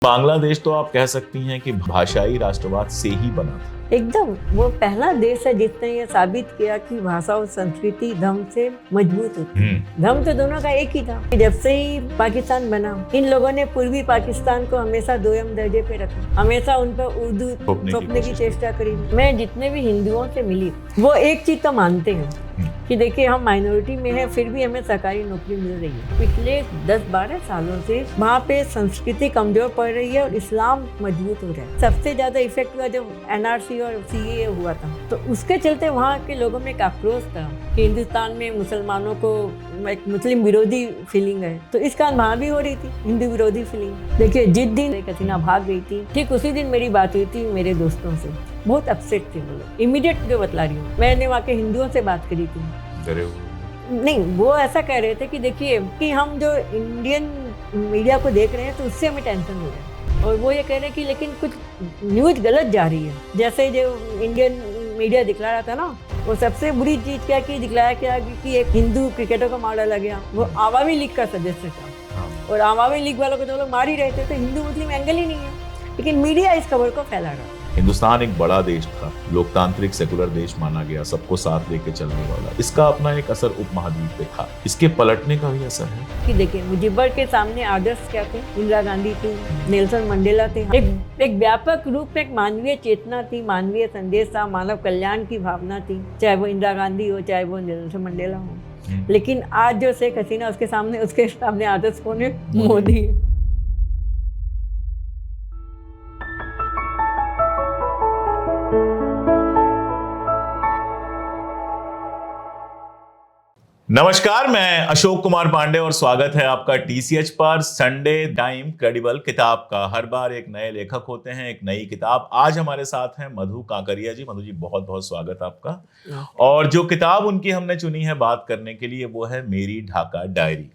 बांग्लादेश तो आप कह सकती हैं कि भाषाई राष्ट्रवाद से ही बना था। एकदम वो पहला देश है जिसने ये साबित किया कि भाषा और संस्कृति धर्म से मजबूत होती है। धर्म तो दोनों का एक ही था। जब से ही पाकिस्तान बना, इन लोगों ने पूर्वी पाकिस्तान को हमेशा दोयम दर्जे पे रखा, हमेशा उन पर उर्दू थोपने की चेष्टा करी। मैं जितने भी हिंदुओं से मिली, वो एक चीज तो मानते हैं कि देखिए हम माइनॉरिटी में हैं, फिर भी हमें सरकारी नौकरी मिल रही है। पिछले 10-12 सालों से वहाँ पे संस्कृति कमजोर पड़ रही है और इस्लाम मजबूत हो रहा है। सबसे ज्यादा इफेक्ट हुआ जब NRC और CAA हुआ था, तो उसके चलते वहाँ के लोगों में एक आक्रोश था कि हिंदुस्तान में मुसलमानों को एक मुस्लिम विरोधी फीलिंग है। तो इस कारण वहाँ भी हो रही थी हिंदू विरोधी फीलिंग। देखिए जिस दिन हसीना भाग गई थी, ठीक उसी दिन मेरी बात हुई थी मेरे दोस्तों से। बहुत अपसेट थे वो लोग। इमीडिएट जो बतला रही हूँ, मैंने वहाँ के हिंदुओं से बात करी थी। नहीं, वो ऐसा कह रहे थे कि देखिए कि हम जो इंडियन मीडिया को देख रहे हैं तो उससे हमें टेंशन हो रहा है। और वो ये कह रहे हैं कि लेकिन कुछ न्यूज़ गलत जा रही है। जैसे जो इंडियन मीडिया दिखला रहा था ना, वो सबसे बुरी चीज़ क्या की दिखलाया क्या कि एक हिंदू क्रिकेटर को मार डाला गया। वो आवामी लीग का सदस्य था और आवामी लीग वालों को तो लोग मार ही रहे थे। तो हिंदू मुस्लिम एंगल ही नहीं है, लेकिन मीडिया इस खबर को फैला रहा है। हिंदुस्तान एक बड़ा देश था, लोकतांत्रिक सेकुलर देश माना गया, सबको साथ लेके चलने वाला। इसका अपना एक असर उपमहाद्वीप पे था। इसके पलटने का भी असर है कि देखिए मुजिबर के सामने आदर्श क्या थे? इंदिरा गांधी थी, नेल्सन मंडेला थे। एक व्यापक रूप में एक मानवीय चेतना थी, मानवीय संदेश था, मानव कल्याण की भावना थी, चाहे वो इंदिरा गांधी हो चाहे वो नेल्सन मंडेला हो। लेकिन आज जो शेख हसीना, उसके सामने आदर्श कौन है? मोदी है। नमस्कार, मैं अशोक कुमार पांडे और स्वागत है आपका TCH पर संडे टाइम क्रेडिबल किताब का। हर बार एक नए लेखक होते हैं, एक नई किताब। आज हमारे साथ हैं मधु काकरिया जी। मधु जी, बहुत बहुत स्वागत आपका। और जो किताब उनकी हमने चुनी है बात करने के लिए, वो है मेरी ढाका डायरी।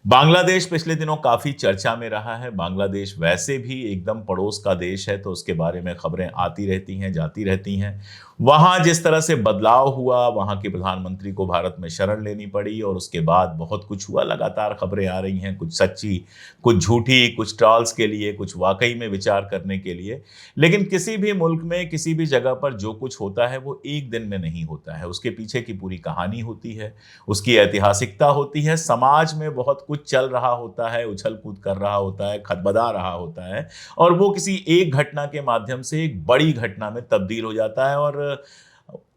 बांग्लादेश पिछले दिनों काफी चर्चा में रहा है। बांग्लादेश वैसे भी एकदम पड़ोस का देश है, तो उसके बारे में खबरें आती रहती हैं, जाती रहती हैं। वहां जिस तरह से बदलाव हुआ, वहां के प्रधानमंत्री को भारत में शरण लेनी पड़ी और उसके बाद बहुत कुछ हुआ। लगातार खबरें आ रही हैं, कुछ सच्ची, कुछ झूठी, कुछ ट्रॉल्स के लिए, कुछ वाकई में विचार करने के लिए। लेकिन किसी भी मुल्क में, किसी भी जगह पर जो कुछ होता है वो एक दिन में नहीं होता है। उसके पीछे की पूरी कहानी होती है, उसकी ऐतिहासिकता होती है। समाज में बहुत कुछ चल रहा होता है, उछल कूद कर रहा होता है, खदबदा रहा होता है, और वो किसी एक घटना के माध्यम से एक बड़ी घटना में तब्दील हो जाता है। और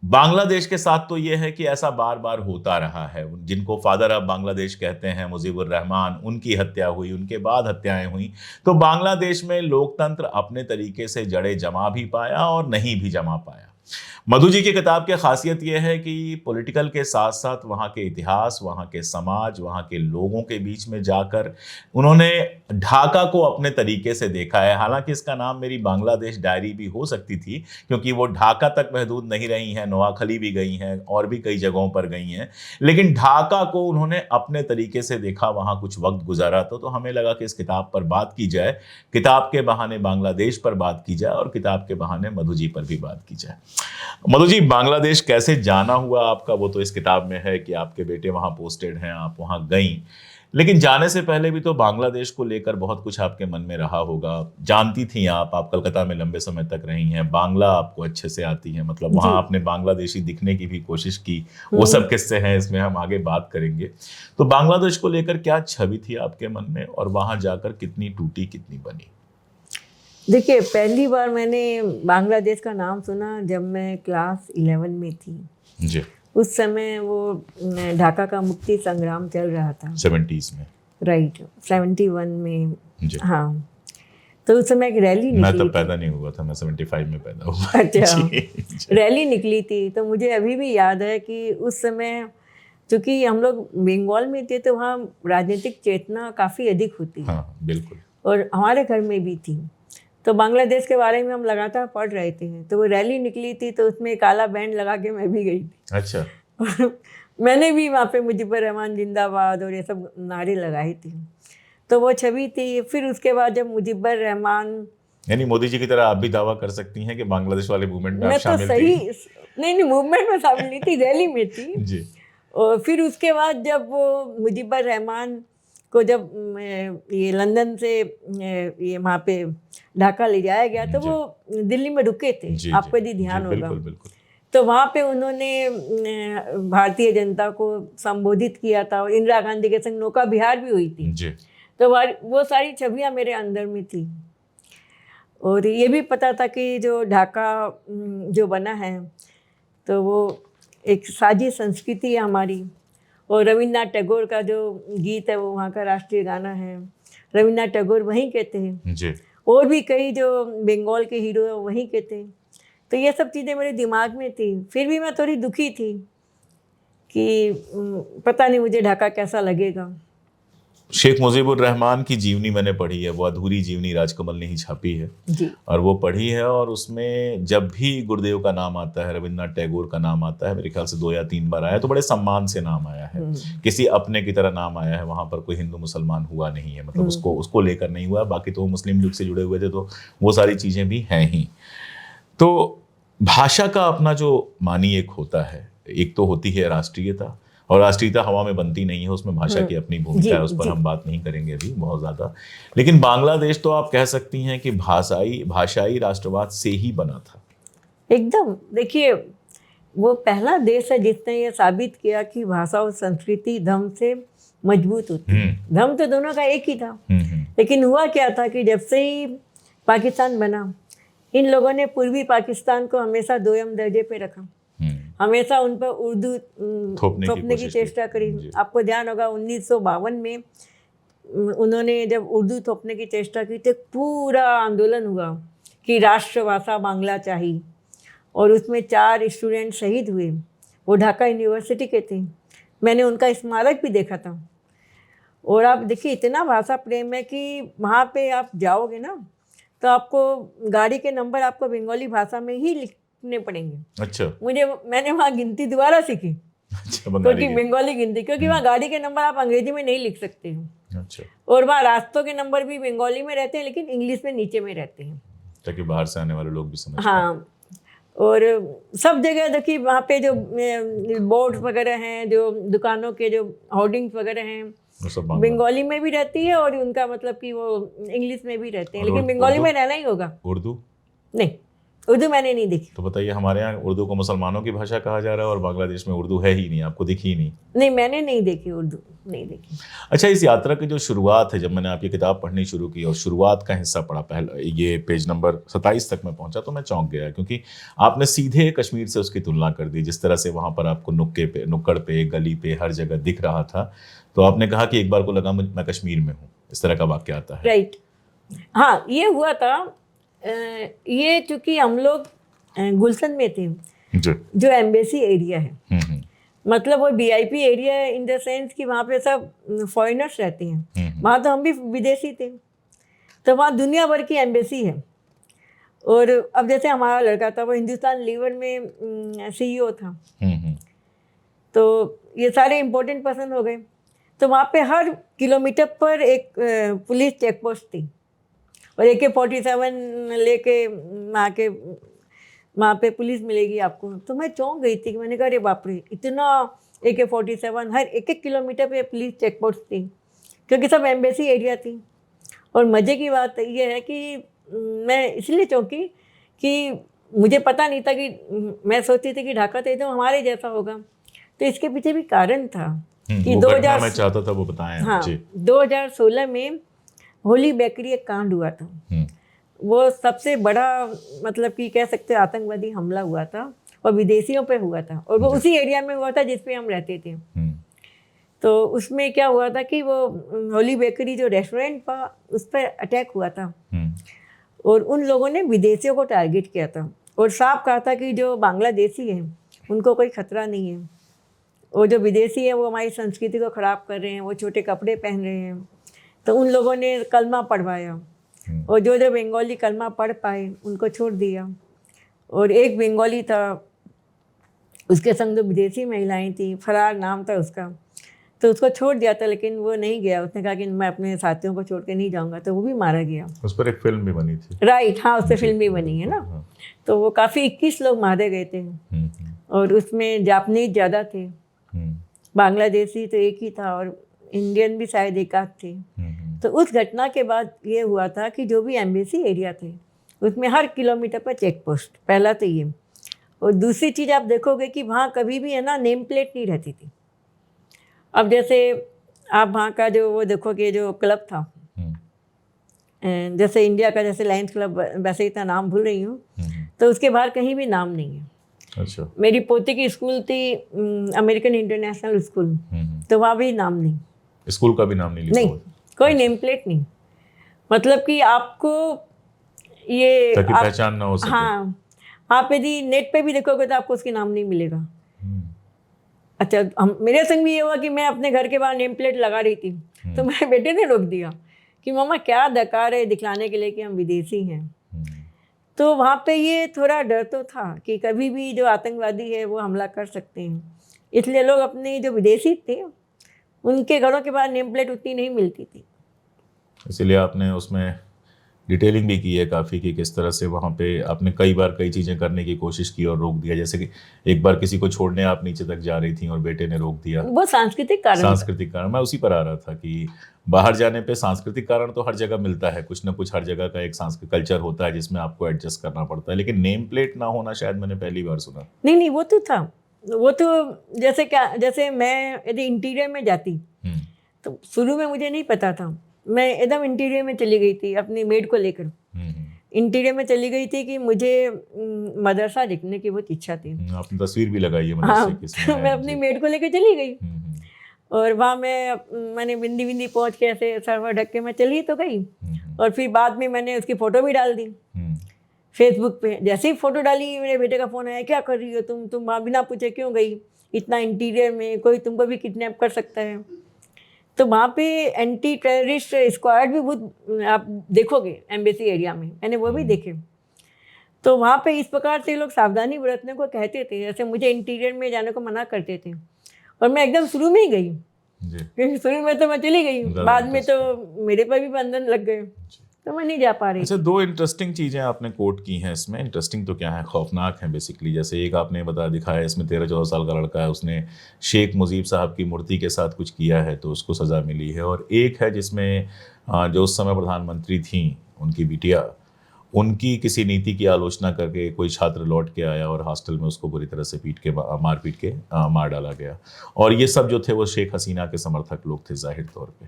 बांग्लादेश के साथ तो ये है कि ऐसा बार बार होता रहा है। जिनको फादर ऑफ बांग्लादेश कहते हैं, मुजीबुर रहमान, उनकी हत्या हुई, उनके बाद हत्याएं हुई। तो बांग्लादेश में लोकतंत्र अपने तरीके से जड़ें जमा भी पाया और नहीं भी जमा पाया। मधु जी की किताब की खासियत यह है कि पॉलिटिकल के साथ साथ वहाँ के इतिहास, वहाँ के समाज, वहाँ के लोगों के बीच में जाकर उन्होंने ढाका को अपने तरीके से देखा है। हालांकि इसका नाम मेरी बांग्लादेश डायरी भी हो सकती थी, क्योंकि वो ढाका तक महदूद नहीं रही हैं, नोआखली भी गई हैं और भी कई जगहों पर गई हैं। लेकिन ढाका को उन्होंने अपने तरीके से देखा, वहाँ कुछ वक्त गुजारा। तो हमें लगा कि इस किताब पर बात की जाए, किताब के बहाने बांग्लादेश पर बात की जाए और किताब के बहाने मधु जी पर भी बात की जाए। मधु जी, बांग्लादेश कैसे जाना हुआ आपका? वो तो इस किताब में है कि आपके बेटे वहां पोस्टेड हैं, आप वहां गईं। लेकिन जाने से पहले भी तो बांग्लादेश को लेकर बहुत कुछ आपके मन में रहा होगा। जानती थी आप कलकत्ता में लंबे समय तक रही हैं, बांग्ला आपको अच्छे से आती है, मतलब वहां आपने बांग्लादेशी दिखने की भी कोशिश की। वो सब किस्से हैं, इसमें हम आगे बात करेंगे। तो बांग्लादेश को लेकर क्या छवि थी आपके मन में और वहां जाकर कितनी टूटी, कितनी बनी? देखिए, पहली बार मैंने बांग्लादेश का नाम सुना जब मैं क्लास 11 में थी जी। उस समय वो ढाका का मुक्ति संग्राम चल रहा था 70s में, राइट, 71 में जी। हाँ, तो उस समय एक रैली निकली। मैं तब पैदा नहीं हुआ था, मैं 75 में पैदा हुआ। अच्छा। रैली निकली थी, तो मुझे अभी भी याद है कि उस समय चूंकि हम लोग बंगाल में थे तो वहाँ राजनीतिक चेतना काफ़ी अधिक होती है। हाँ, बिल्कुल। और हमारे घर में भी थी, तो बांग्लादेश के बारे में हम लगातार पढ़ रहे थे। तो वो रैली निकली थी, तो उसमें काला बैंड लगा के मैं भी गई थी। अच्छा। और मैंने भी वहाँ पे मुजीबर रहमान जिंदाबाद और ये सब नारे लगाए थे, तो वो छवि थी। फिर उसके बाद जब मुजीबर रहमान, यानी मोदी जी की तरह आप भी दावा कर सकती हैं कि बांग्लादेश वाले मूवमेंट में आप मैं तो शामिल सही थी? नहीं, मूवमेंट में शामिल नहीं थी, रैली में थी जी। और फिर उसके बाद जब वो मुजीबर रहमान को जब ये लंदन से ये वहाँ पे ढाका ले जाया गया तो वो दिल्ली में रुके थे, आपको यदि ध्यान होगा। बिल्कुल बिल्कुल। तो वहाँ पे उन्होंने भारतीय जनता को संबोधित किया था और इंदिरा गांधी के संग नौका विहार भी हुई थी जी। तो वो सारी छवियाँ मेरे अंदर में थी। और ये भी पता था कि जो ढाका जो बना है तो वो एक साझी संस्कृति है हमारी, और रविन्द्रनाथ टैगोर का जो गीत है वो वहाँ का राष्ट्रीय गाना है, रविन्द्रनाथ टैगोर वहीं के थे जी। और भी कई जो बंगाल के हीरो हैं वहीं के थे। तो ये सब चीज़ें मेरे दिमाग में थी। फिर भी मैं थोड़ी दुखी थी कि पता नहीं मुझे ढाका कैसा लगेगा। शेख मुजीबुर रहमान की जीवनी मैंने पढ़ी है, वो अधूरी जीवनी राजकमल ने ही छापी है जी। और वो पढ़ी है, और उसमें जब भी गुरुदेव का नाम आता है, रविन्द्रनाथ टैगोर का नाम आता है, मेरे ख्याल से 2 या 3 बार आया, तो बड़े सम्मान से नाम आया है, किसी अपने की तरह नाम आया है। वहाँ पर कोई हिंदू मुसलमान हुआ नहीं है, मतलब उसको लेकर नहीं हुआ। बाकी तो वो मुस्लिम लीग से जुड़े हुए थे तो वो सारी चीज़ें भी हैं ही। तो भाषा का अपना जो मानी एक होता है, एक तो होती है राष्ट्रीयता, और राष्ट्रीयता हवा में बनती नहीं है, उसमें भाषा की अपनी भूमिका है, उस पर हम बात नहीं करेंगे अभी बहुत ज़्यादा। लेकिन बांग्लादेश तो आप कह सकती हैं कि भाषाई राष्ट्रवाद से ही बना था एकदम। देखिए, वो पहला देश है जिसने ये साबित किया कि भाषा और संस्कृति धर्म से मजबूत होती है। धर्म तो दोनों का एक ही था, लेकिन हुआ क्या था कि जब से ही पाकिस्तान बना, इन लोगों ने पूर्वी पाकिस्तान को हमेशा दोयम दर्जे पे रखा, हमेशा उन पर उर्दू थोपने की चेष्टा करी। आपको ध्यान होगा 1952 में उन्होंने जब उर्दू थोपने की चेष्टा की तो पूरा आंदोलन हुआ कि राष्ट्रभाषा बांग्ला चाहिए, और उसमें 4 स्टूडेंट शहीद हुए। वो ढाका यूनिवर्सिटी के थे, मैंने उनका स्मारक भी देखा था। और आप देखिए, इतना भाषा प्रेम है कि वहाँ पे आप जाओगे ना तो आपको गाड़ी के नंबर आपको बंगाली भाषा में ही लिखने पड़ेंगे। अच्छा। मैंने वहाँ गिनती दोबारा सीखी। अच्छा, क्योंकि बंगाली गिनती, क्योंकि वहाँ गाड़ी के नंबर आप अंग्रेजी में नहीं लिख सकते हो। अच्छा। और वहाँ रास्तों के नंबर भी बंगाली में रहते हैं, लेकिन इंग्लिश में नीचे में रहते हैं, ताकि बाहर से आने वाले लोग भी समझ। हाँ। और सब जगह देखिए, वहाँ पे जो बोर्ड वगैरह हैं, जो दुकानों के जो होर्डिंग्स वगैरह हैं, बंगाली में भी रहती है, और उनका मतलब कि वो इंग्लिश में भी रहते हैं, लेकिन बंगाली में रहना ही होगा। उर्दू नहीं, उर्दू मैंने नहीं देखी। तो बताइए, हमारे यहाँ उर्दू को मुसलमानों की भाषा कहा जा रहा है और बांग्लादेश में उर्दू है ही नहीं, आपको दिखी ही नहीं? नहीं, मैंने नहीं देखी, उर्दू नहीं देखी। अच्छा, इस यात्रा की जो शुरुआत है, जब मैंने आपकी किताब पढ़नी शुरू की और शुरुआत का हिस्सा पढ़ा, पहला ये पेज नंबर 27 तक मैं पहुंचा तो मैं चौंक गया, क्योंकि आपने सीधे कश्मीर से उसकी तुलना कर दी। जिस तरह से वहाँ पर आपको नुक्कड़ पे, गली पे, हर जगह दिख रहा था, तो आपने कहा कि एक बार को लगा मैं कश्मीर में हूँ, इस तरह का वाक्य आता है। राइट, हाँ, ये हुआ था। ये चूँकि हम लोग गुलशन में थे, जो एम्बेसी एरिया है, मतलब वो VIP एरिया है इन द सेंस कि वहाँ पे सब फॉरेनर्स रहते हैं। वहाँ तो हम भी विदेशी थे, तो वहाँ दुनिया भर की एम्बेसी है। और अब जैसे हमारा लड़का था, वो हिंदुस्तान लीवर में CEO था, तो ये सारे इम्पोर्टेंट पर्सन हो गए। तो वहाँ पे हर किलोमीटर पर एक पुलिस चेक पोस्ट थी, और AK-47 लेके वहाँ पे पुलिस मिलेगी आपको। तो मैं चौंक गई थी कि मैंने कहा, अरे बाप रे, इतना AK-47 हर 1-1 किलोमीटर पे पुलिस चेक पोस्ट थी, क्योंकि सब एम्बेसी एरिया थी। और मज़े की बात ये है कि मैं इसलिए चौंकी कि मुझे पता नहीं था, कि मैं सोचती थी कि ढाका तो एकदम हमारे जैसा होगा। तो इसके पीछे भी कारण था कि 2000 मैं चाहता था वो बताएं। हाँ, 2016 में होली बेकरी एक कांड हुआ था। वो सबसे बड़ा, मतलब कि कह सकते आतंकवादी हमला हुआ था, और विदेशियों पे हुआ था, और वो उसी एरिया में हुआ था जिस पे हम रहते थे। तो उसमें क्या हुआ था कि वो होली बेकरी जो रेस्टोरेंट था, उस पर अटैक हुआ था, और उन लोगों ने विदेशियों को टारगेट किया था, और साफ कहा था कि जो बांग्लादेशी हैं उनको कोई खतरा नहीं है, और जो विदेशी हैं वो हमारी संस्कृति को ख़राब कर रहे हैं, वो छोटे कपड़े पहन रहे हैं। तो उन लोगों ने कलमा पढ़वाया, और जो बंगाली कलमा पढ़ पाए उनको छोड़ दिया। और एक बंगाली था, उसके संग जो विदेशी महिलाएं थी, फरार नाम था उसका, तो उसको छोड़ दिया था, लेकिन वो नहीं गया। उसने कहा कि मैं अपने साथियों को छोड़ के नहीं जाऊंगा, तो वो भी मारा गया। उस पर एक फिल्म भी बनी थी। राइट, हाँ, उस पर फिल्म भी बनी है ना। तो वो काफ़ी 21 लोग मारे गए थे, और उसमें जापानीज ज़्यादा थे, बांग्लादेशी तो एक ही था, और इंडियन भी शायद एक आध थे। तो उस घटना के बाद ये हुआ था कि जो भी एम्बेसी एरिया थे उसमें हर किलोमीटर पर चेक पोस्ट, पहला तो ये। और दूसरी चीज़ आप देखोगे कि वहाँ कभी भी है ना नेम प्लेट नहीं रहती थी। अब जैसे आप वहाँ का जो वो देखोगे जो क्लब था, जैसे इंडिया का जैसे लायंस क्लब, वैसे इतना नाम भूल रही हूँ, तो उसके बाहर कहीं भी नाम नहीं है। अच्छा। मेरी पोती की स्कूल थी अमेरिकन इंटरनेशनल स्कूल, तो वहाँ भी नाम नहीं, स्कूल का भी नाम नहीं लिखा नहीं, कोई नेम प्लेट नहीं। मतलब कि आपको ये ताकि पहचान ना हो सके। हाँ, आप यदि नेट पे भी देखोगे तो आपको उसके नाम नहीं मिलेगा। अच्छा, मेरे संग भी ये हुआ कि मैं अपने घर के बाहर नेम प्लेट लगा रही थी, तो मेरे बेटे ने रोक दिया कि मम्मा क्या दरकार है दिखलाने के लिए कि हम विदेशी हैं। तो वहाँ पे ये थोड़ा डर तो था कि कभी भी जो आतंकवादी है वो हमला कर सकते हैं, इसलिए लोग अपने जो विदेशी थे उनके घरों के बाहर नेम प्लेट उतनी नहीं मिलती थी। इसीलिए आपने उसमें डिटेलिंग भी की है काफ़ी कि किस तरह से वहाँ पे आपने कई बार कई चीज़ें करने की कोशिश की और रोक दिया। जैसे कि एक बार किसी को छोड़ने आप नीचे तक जा रही थी और बेटे ने रोक दिया। वो सांस्कृतिक कारण मैं उसी पर आ रहा था कि बाहर जाने पे सांस्कृतिक कारण तो हर जगह मिलता है, कुछ ना कुछ हर जगह का एक सांस्कृतिक कल्चर होता है जिसमें आपको एडजस्ट करना पड़ता है, लेकिन नेम प्लेट ना होना शायद मैंने पहली बार सुना। नहीं, वो तो था। वो तो जैसे मैं यदि इंटीरियर में जाती तो शुरू में मुझे नहीं पता था, मैं एकदम इंटीरियर में चली गई थी अपनी मेड को लेकर। इंटीरियर में चली गई थी कि मुझे मदरसा देखने की बहुत इच्छा थी। आपने तस्वीर भी लगाई है मदरसे की। मैं अपनी मेड को लेकर चली गई और वहाँ मैंने बिंदी पहुँच के ऐसे सरवर ढक के मैं चली तो गई, और फिर बाद में मैंने उसकी फ़ोटो भी डाल दी फेसबुक पे। जैसे ही फ़ोटो डाली मेरे बेटे का फ़ोन आया, क्या कर रही हो तुम वहाँ बिना पूछे क्यों गई, इतना इंटीरियर में कोई तुमको भी किडनैप कर सकता है। तो वहाँ पे एंटी टेररिस्ट स्क्वाड भी बहुत आप देखोगे एम्बेसी एरिया में, मैंने वो भी देखे। तो वहाँ पे इस प्रकार से लोग सावधानी बरतने को कहते थे, जैसे मुझे इंटीरियर में जाने को मना करते थे, और मैं एकदम शुरू में ही गई क्योंकि शुरू में तो मैं चली गई, बाद में तो मेरे पर भी बंधन लग गए, तो मैं नहीं जा पा रही। अच्छा, दो इंटरेस्टिंग चीज़ें आपने कोट की हैं इसमें। इंटरेस्टिंग तो क्या है, खौफनाक है बेसिकली। जैसे एक आपने बता दिखाया, इसमें 13-14 साल का लड़का है, उसने शेख मुजीब साहब की मूर्ति के साथ कुछ किया है तो उसको सज़ा मिली है। और एक है जिसमें जो उस समय प्रधानमंत्री थी उनकी बिटिया, उनकी किसी नीति की आलोचना करके कोई छात्र लौट के आया और हॉस्टल में उसको बुरी तरह से मार पीट के मार डाला गया। और ये सब जो थे वो शेख हसीना के समर्थक लोग थे जाहिर तौर पे।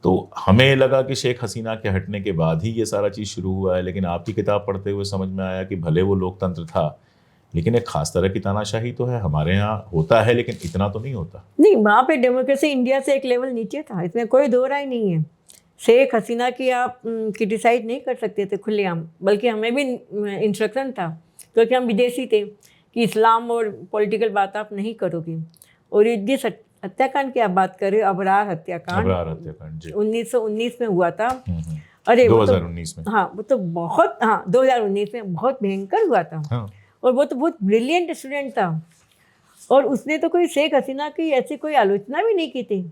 तो हमें लगा कि शेख हसीना के हटने के बाद ही ये सारा चीज़ शुरू हुआ है, लेकिन आपकी किताब पढ़ते हुए समझ में आया कि भले वो लोकतंत्र था लेकिन एक खास तरह की तानाशाही तो है, हमारे यहाँ होता है लेकिन इतना तो नहीं होता। नहीं, वहाँ पे डेमोक्रेसी इंडिया से एक लेवल नीचे था, इसमें कोई दो राय नहीं है। शेख हसीना की आप क्रिटिसाइज नहीं कर सकते थे खुलेआम, बल्कि हमें भी इंस्ट्रक्शन था क्योंकि हम विदेशी थे कि इस्लाम और पॉलिटिकल बात आप नहीं करोगे। और ये जिस हत्याकांड की आप बात कर रहे हो, अबरार हत्याकांड 1919 में हुआ था। अरे 2019 में, हाँ वो तो बहुत, हाँ 2019 में बहुत भयंकर हुआ था। हाँ। और वो तो बहुत ब्रिलियंट स्टूडेंट था, और उसने तो कोई शेख हसीना की ऐसी कोई आलोचना भी नहीं की थी।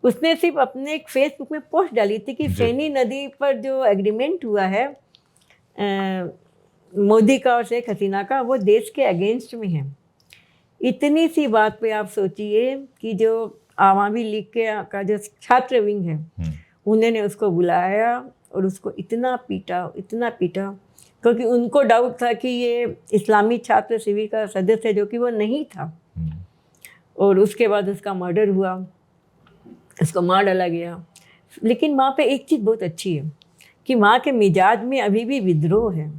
उसने सिर्फ अपने एक फेसबुक में पोस्ट डाली थी कि फेनी नदी पर जो एग्रीमेंट हुआ है मोदी का और शेख हसीना का, वो देश के अगेंस्ट में है। इतनी सी बात पे आप सोचिए कि जो आवामी लीग का जो छात्र विंग है उन्होंने उसको बुलाया और उसको इतना पीटा क्योंकि उनको डाउट था कि ये इस्लामी छात्र शिविर का सदस्य है, जो कि वो नहीं था। और उसके बाद उसका मर्डर हुआ, उसको मार डाला गया। लेकिन वहाँ पे एक चीज़ बहुत अच्छी है कि वहाँ के मिजाज में अभी भी विद्रोह है।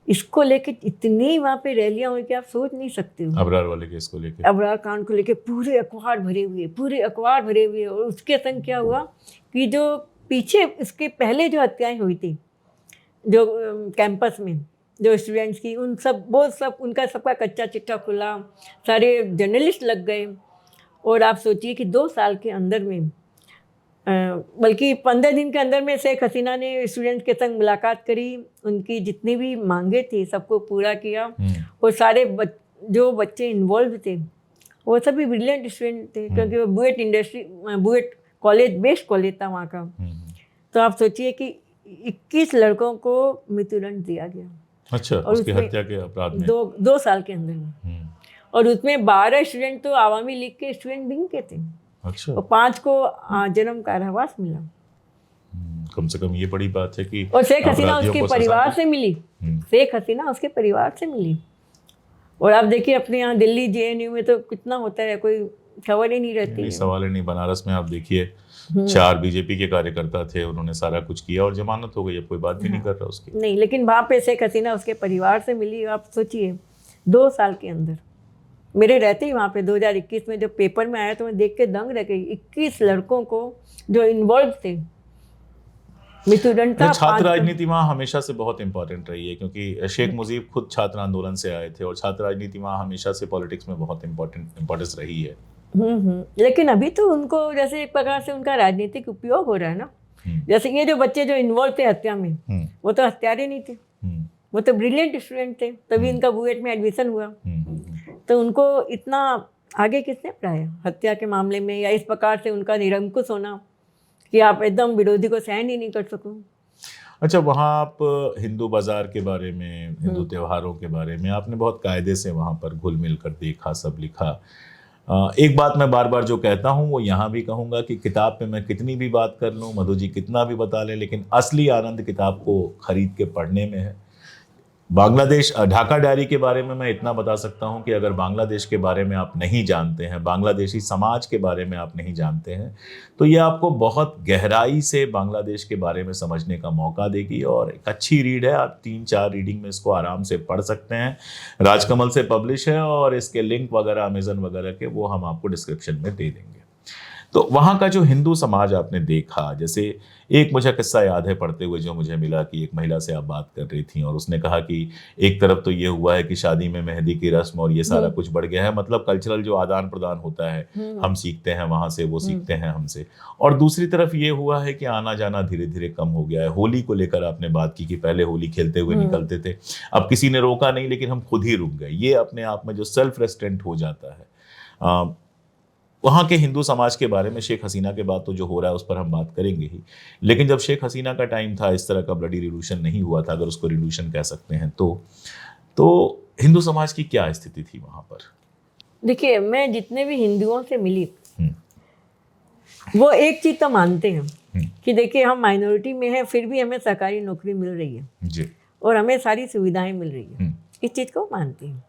इसको लेके इतनी वहाँ पे रैलियाँ हुई कि आप सोच नहीं सकते हो। अबरार वाले केस को लेके, अबरार कांड को लेके पूरे अखबार भरे हुए। और उसके संग क्या हुआ कि जो पीछे इसके पहले जो हत्याएं हुई थी जो कैंपस में जो स्टूडेंट्स की, उनका सबका कच्चा चिट्ठा खुला, सारे जर्नलिस्ट लग गए। और आप सोचिए कि 2 साल के अंदर में, बल्कि 15 दिन के अंदर में शेख हसीना ने स्टूडेंट्स के संग मुलाकात करी, उनकी जितनी भी मांगे थी सबको पूरा किया। और सारे जो बच्चे इन्वॉल्व थे वो सभी ब्रिलियंट स्टूडेंट थे क्योंकि वो बुएट कॉलेज बेस्ट कॉलेज था वहाँ का। तो आप सोचिए कि 21 लड़कों को मृत्युदंड दिया गया। अच्छा, और उसकी हत्या के अपराध में 2 साल के अंदर में। और उसमें 12 स्टूडेंट तो आवामी लीग के स्टूडेंट विंग के थे। अच्छा। और 5 को जन्म कारावास मिला। कम से कम ये बड़ी बात है कि और शेख हसीना अपराधियों उसके को सजा परिवार दी। से मिली। शेख हसीना उसके परिवार से मिली। और आप देखिए अपने यहाँ दिल्ली जेएनयू में तो कितना होता है, कोई खबर ही नहीं रहती नहीं, है। सवाल ही नहीं। बनारस में आप देखिए 4 बीजेपी के कार्यकर्ता थे, उन्होंने सारा कुछ किया और जमानत हो गई, अब कोई बात भी नहीं कर रहा उसकी। नहीं, लेकिन वहाँ पे शेख हसीना उसके परिवार से मिली। आप सोचिए 2 साल के अंदर। मेरे रहते ही वहाँ पे 2021 में जब पेपर में आया तो मैं देख के दंग रह गई। 21 लड़कों को जो इन्वॉल्व थे, मृत्युदंड था। छात्र राजनीति वहाँ हमेशा से बहुत इंपॉर्टेंट रही है, क्योंकि शेख मुजीब खुद छात्र आंदोलन से आए थे और छात्र राजनीति वहाँ हमेशा से पॉलिटिक्स में बहुत इंपॉर्टेंस रही है। लेकिन अभी तो उनको जैसे एक प्रकार से उनका राजनीतिक उपयोग हो रहा है ना। जैसे ये जो बच्चे जो इन्वॉल्व थे हत्या में, वो तो हत्यारे नहीं थे, वो तो ब्रिलियंट स्टूडेंट थे, तभी इनका बुएट में एडमिशन हुआ। तो उनको इतना आगे किसने पढ़ाया हत्या के मामले में, या इस प्रकार से उनका निरंकुश होना कि आप एकदम विरोधी को सहन ही नहीं कर सको। अच्छा, वहाँ आप हिंदू बाजार के बारे में, हिंदू त्योहारों के बारे में आपने बहुत कायदे से वहाँ पर घुल मिल कर देखा, सब लिखा। एक बात मैं बार बार जो कहता हूँ वो यहाँ भी कहूँगा कि किताब पे मैं कितनी भी बात कर लूँ, मधु जी कितना भी बता लें, लेकिन असली आनंद किताब को खरीद के पढ़ने में है। बांग्लादेश, ढाका डायरी के बारे में मैं इतना बता सकता हूं कि अगर बांग्लादेश के बारे में आप नहीं जानते हैं, बांग्लादेशी समाज के बारे में आप नहीं जानते हैं, तो ये आपको बहुत गहराई से बांग्लादेश के बारे में समझने का मौका देगी। और एक अच्छी रीड है, आप 3-4 रीडिंग में इसको आराम से पढ़ सकते हैं। राजकमल से पब्लिश है और इसके लिंक वगैरह अमेजन वगैरह के वो हम आपको डिस्क्रिप्शन में दे देंगे। तो वहाँ का जो हिंदू समाज आपने देखा, जैसे एक मुझे किस्सा याद है पढ़ते हुए जो मुझे मिला कि एक महिला से आप बात कर रही थी और उसने कहा कि एक तरफ तो ये हुआ है कि शादी में मेहंदी की रस्म और ये सारा कुछ बढ़ गया है, मतलब कल्चरल जो आदान प्रदान होता है, हम सीखते हैं वहाँ से, वो सीखते हैं हमसे। और दूसरी तरफ ये हुआ है कि आना जाना धीरे धीरे कम हो गया है। होली को लेकर आपने बात की कि पहले होली खेलते हुए निकलते थे, अब किसी ने रोका नहीं, लेकिन हम खुद ही रुक गए। ये अपने आप में जो सेल्फ रेस्ट्रेंट हो जाता है। वहाँ के हिंदू समाज के बारे में शेख हसीना के बाद तो जो हो रहा है उस पर हम बात करेंगे ही, लेकिन जब शेख हसीना का टाइम था, इस तरह का ब्लडी रिवॉल्यूशन नहीं हुआ था, अगर उसको रिवॉल्यूशन कह सकते हैं, तो हिंदू समाज की क्या स्थिति थी वहाँ पर? देखिए, मैं जितने भी हिंदुओं से मिली वो एक चीज़ तो मानते हैं कि देखिए हम माइनॉरिटी में हैं, फिर भी हमें सरकारी नौकरी मिल रही है जी, और हमें सारी सुविधाएं मिल रही है। इस चीज़ को मानते हैं।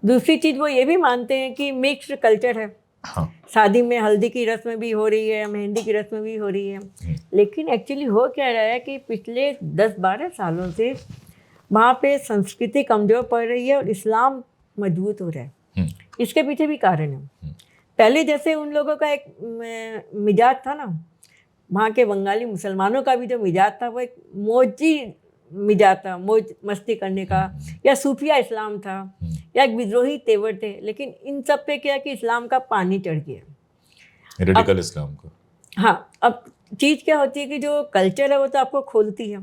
दूसरी चीज़ वो ये भी मानते हैं कि मिक्स्ड कल्चर है। हाँ। शादी में हल्दी की रस्म भी हो रही है, मेहंदी की रस्म भी हो रही है, लेकिन एक्चुअली हो क्या रहा है कि पिछले 10-12 सालों से वहाँ पे संस्कृति कमज़ोर पड़ रही है और इस्लाम मजबूत हो रहा है। इसके पीछे भी कारण है। पहले जैसे उन लोगों का एक मिजाज था ना, वहाँ के बंगाली मुसलमानों का भी जो मिजाज था वो एक मौजी मिजाज था, मौज मस्ती करने का, या सूफिया इस्लाम था, या एक विद्रोही तेवर थे। लेकिन इन सब पे क्या कि इस्लाम का पानी चढ़ गया, रेडिकल इस्लाम का। हाँ, अब चीज़ क्या होती है कि जो कल्चर है वो तो आपको खोलती है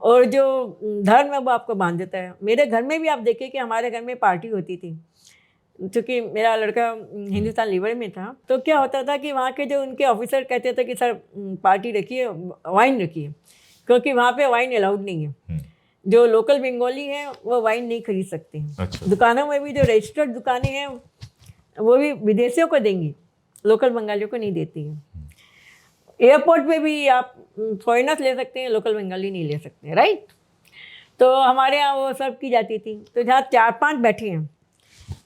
और जो धर्म है वो आपको बांध देता है। मेरे घर में भी आप देखिए कि हमारे घर में पार्टी होती थी, क्योंकि मेरा लड़का हिंदुस्तान लीवर में था, तो क्या होता था कि वहाँ के जो उनके ऑफिसर कहते थे कि सर पार्टी रखिए, वाइन रखिए, क्योंकि वहाँ पे वाइन अलाउड नहीं है। जो लोकल बंगाली हैं वो वाइन नहीं खरीद सकते हैं। अच्छा। दुकानों में भी जो रजिस्टर्ड दुकानें हैं वो भी विदेशियों को देंगी, लोकल बंगालियों को नहीं देती हैं। एयरपोर्ट पे भी आप फॉरेनर्स ले सकते हैं, लोकल बंगाली नहीं ले सकते हैं, राइट। तो हमारे यहाँ वो सब की जाती थी। तो जहाँ 4-5 बैठे हैं,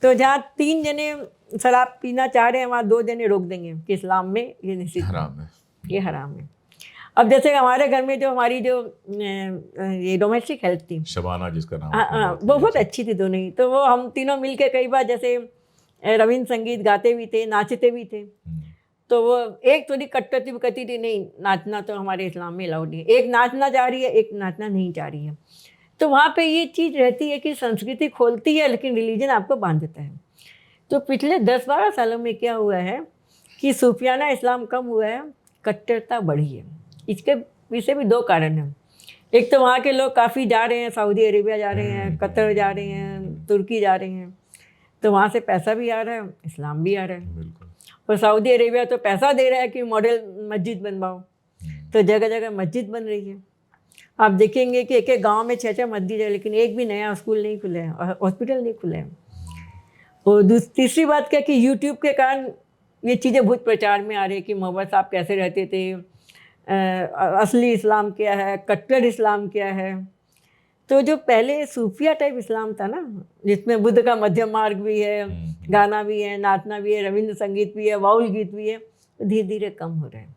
तो जहाँ 3 जने शराब पीना चाह रहे हैं, वहाँ 2 जने रोक देंगे कि इस्लाम में ये निषिद्ध हराम है, ये हराम है। अब जैसे हमारे घर में जो हमारी जो ये डोमेस्टिक हेल्थ थी, शबाना जिसका नाम, वो बहुत अच्छी थी दोनों ही। तो वो हम तीनों मिल के कई बार जैसे रवींद्र संगीत गाते भी थे, नाचते भी थे। तो वो एक थोड़ी कट्टरती कहती थी, नहीं नाचना तो हमारे इस्लाम में अलाउड नहीं है। एक नाचना चाह रही है, एक नाचना नहीं चाह रही है। तो वहाँ पे ये चीज़ रहती है कि संस्कृति खोलती है लेकिन रिलीजन आपको बांध देता है। तो पिछले 10-12 सालों में क्या हुआ है कि सूफियाना इस्लाम कम हुआ है, कट्टरता बढ़ी है। इसके पीछे भी 2 कारण हैं। एक तो वहाँ के लोग काफ़ी जा रहे हैं, सऊदी अरेबिया जा रहे हैं, कतर जा रहे हैं, तुर्की जा रहे हैं, तो वहाँ से पैसा भी आ रहा है, इस्लाम भी आ रहा है। बिल्कुल। और सऊदी अरेबिया तो पैसा दे रहा है कि मॉडल मस्जिद बनवाओ, तो जगह जगह मस्जिद बन रही है। आप देखेंगे कि एक गांव में 6-6 मस्जिद है, लेकिन एक भी नया स्कूल नहीं खुला है और हॉस्पिटल नहीं खुला है। और तीसरी बात क्या कि यूट्यूब के कारण ये चीज़ें बहुत प्रचार में आ रही है कि मोहम्मद साहब कैसे रहते थे, असली इस्लाम क्या है, कट्टर इस्लाम क्या है। तो जो पहले सूफिया टाइप इस्लाम था ना, जिसमें बुद्ध का मध्यम मार्ग भी है, गाना भी है, नाचना भी है, रविंद्र संगीत भी है, बाउल गीत भी है, धीरे धीरे कम हो रहे हैं।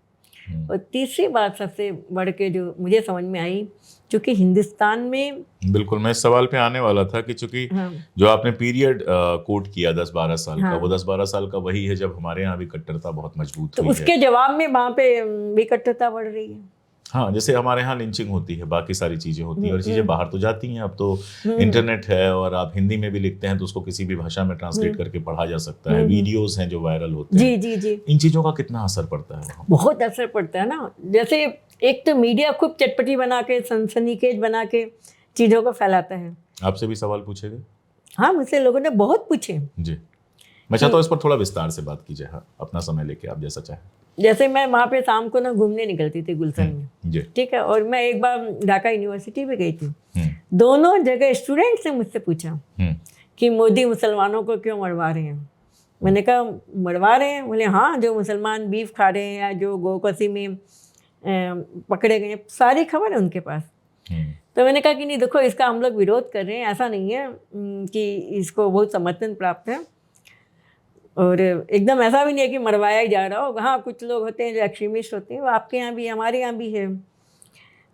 और तीसरी बात सबसे बढ़ के जो मुझे समझ में आई, चूँकि हिंदुस्तान में, बिल्कुल मैं इस सवाल पे आने वाला था कि चूंकि जो आपने पीरियड कोट किया 10-12 साल का, वो 10-12 साल का वही है जब हमारे यहाँ भी कट्टरता बहुत मजबूत हुई है। उसके जवाब में वहाँ पे भी कट्टरता बढ़ रही है। हाँ, जैसे हमारे यहाँ लिंचिंग होती है, बाकी सारी चीजें होती हैं, और चीजें बाहर तो जाती हैं। अब तो इंटरनेट है और आप हिंदी में भी लिखते हैं तो उसको किसी भी भाषा में ट्रांसलेट करके पढ़ा जा सकता है। वीडियोस हैं जो वायरल होते हैं। जी जी जी। इन चीजों का कितना असर पड़ता है वहाँ? बहुत असर पड़ता है ना। जैसे एक तो मीडिया खूब चटपटी बना के, सनसनीखेज बना के चीज़ों को फैलाता है। आपसे भी सवाल पूछे गए? हाँ, मुझसे लोगों ने बहुत पूछे जी। मैं चाहता हूँ इस पर थोड़ा विस्तार से बात कीजिए। हाँ, अपना समय लेके आप जैसा चाहें। जैसे मैं वहाँ पे शाम को ना घूमने निकलती थी गुलशन में, जी। ठीक है, और मैं एक बार ढाका यूनिवर्सिटी भी गई थी। दोनों जगह स्टूडेंट्स ने मुझसे पूछा कि मोदी मुसलमानों को क्यों मरवा रहे हैं। मैंने कहा मरवा रहे हैं? बोले हाँ, जो मुसलमान बीफ खा रहे हैं या जो गोकसी में पकड़े गए, सारी खबर है उनके पास। तो मैंने कहा कि नहीं देखो, इसका हम लोग विरोध कर रहे हैं, ऐसा नहीं है कि इसको बहुत समर्थन प्राप्त है, और एकदम ऐसा भी नहीं है कि मरवाया ही जा रहा हो। हाँ, कुछ लोग होते हैं जो एक्सट्रीमिस्ट होते हैं, वो आपके यहाँ भी, हमारे यहाँ भी है।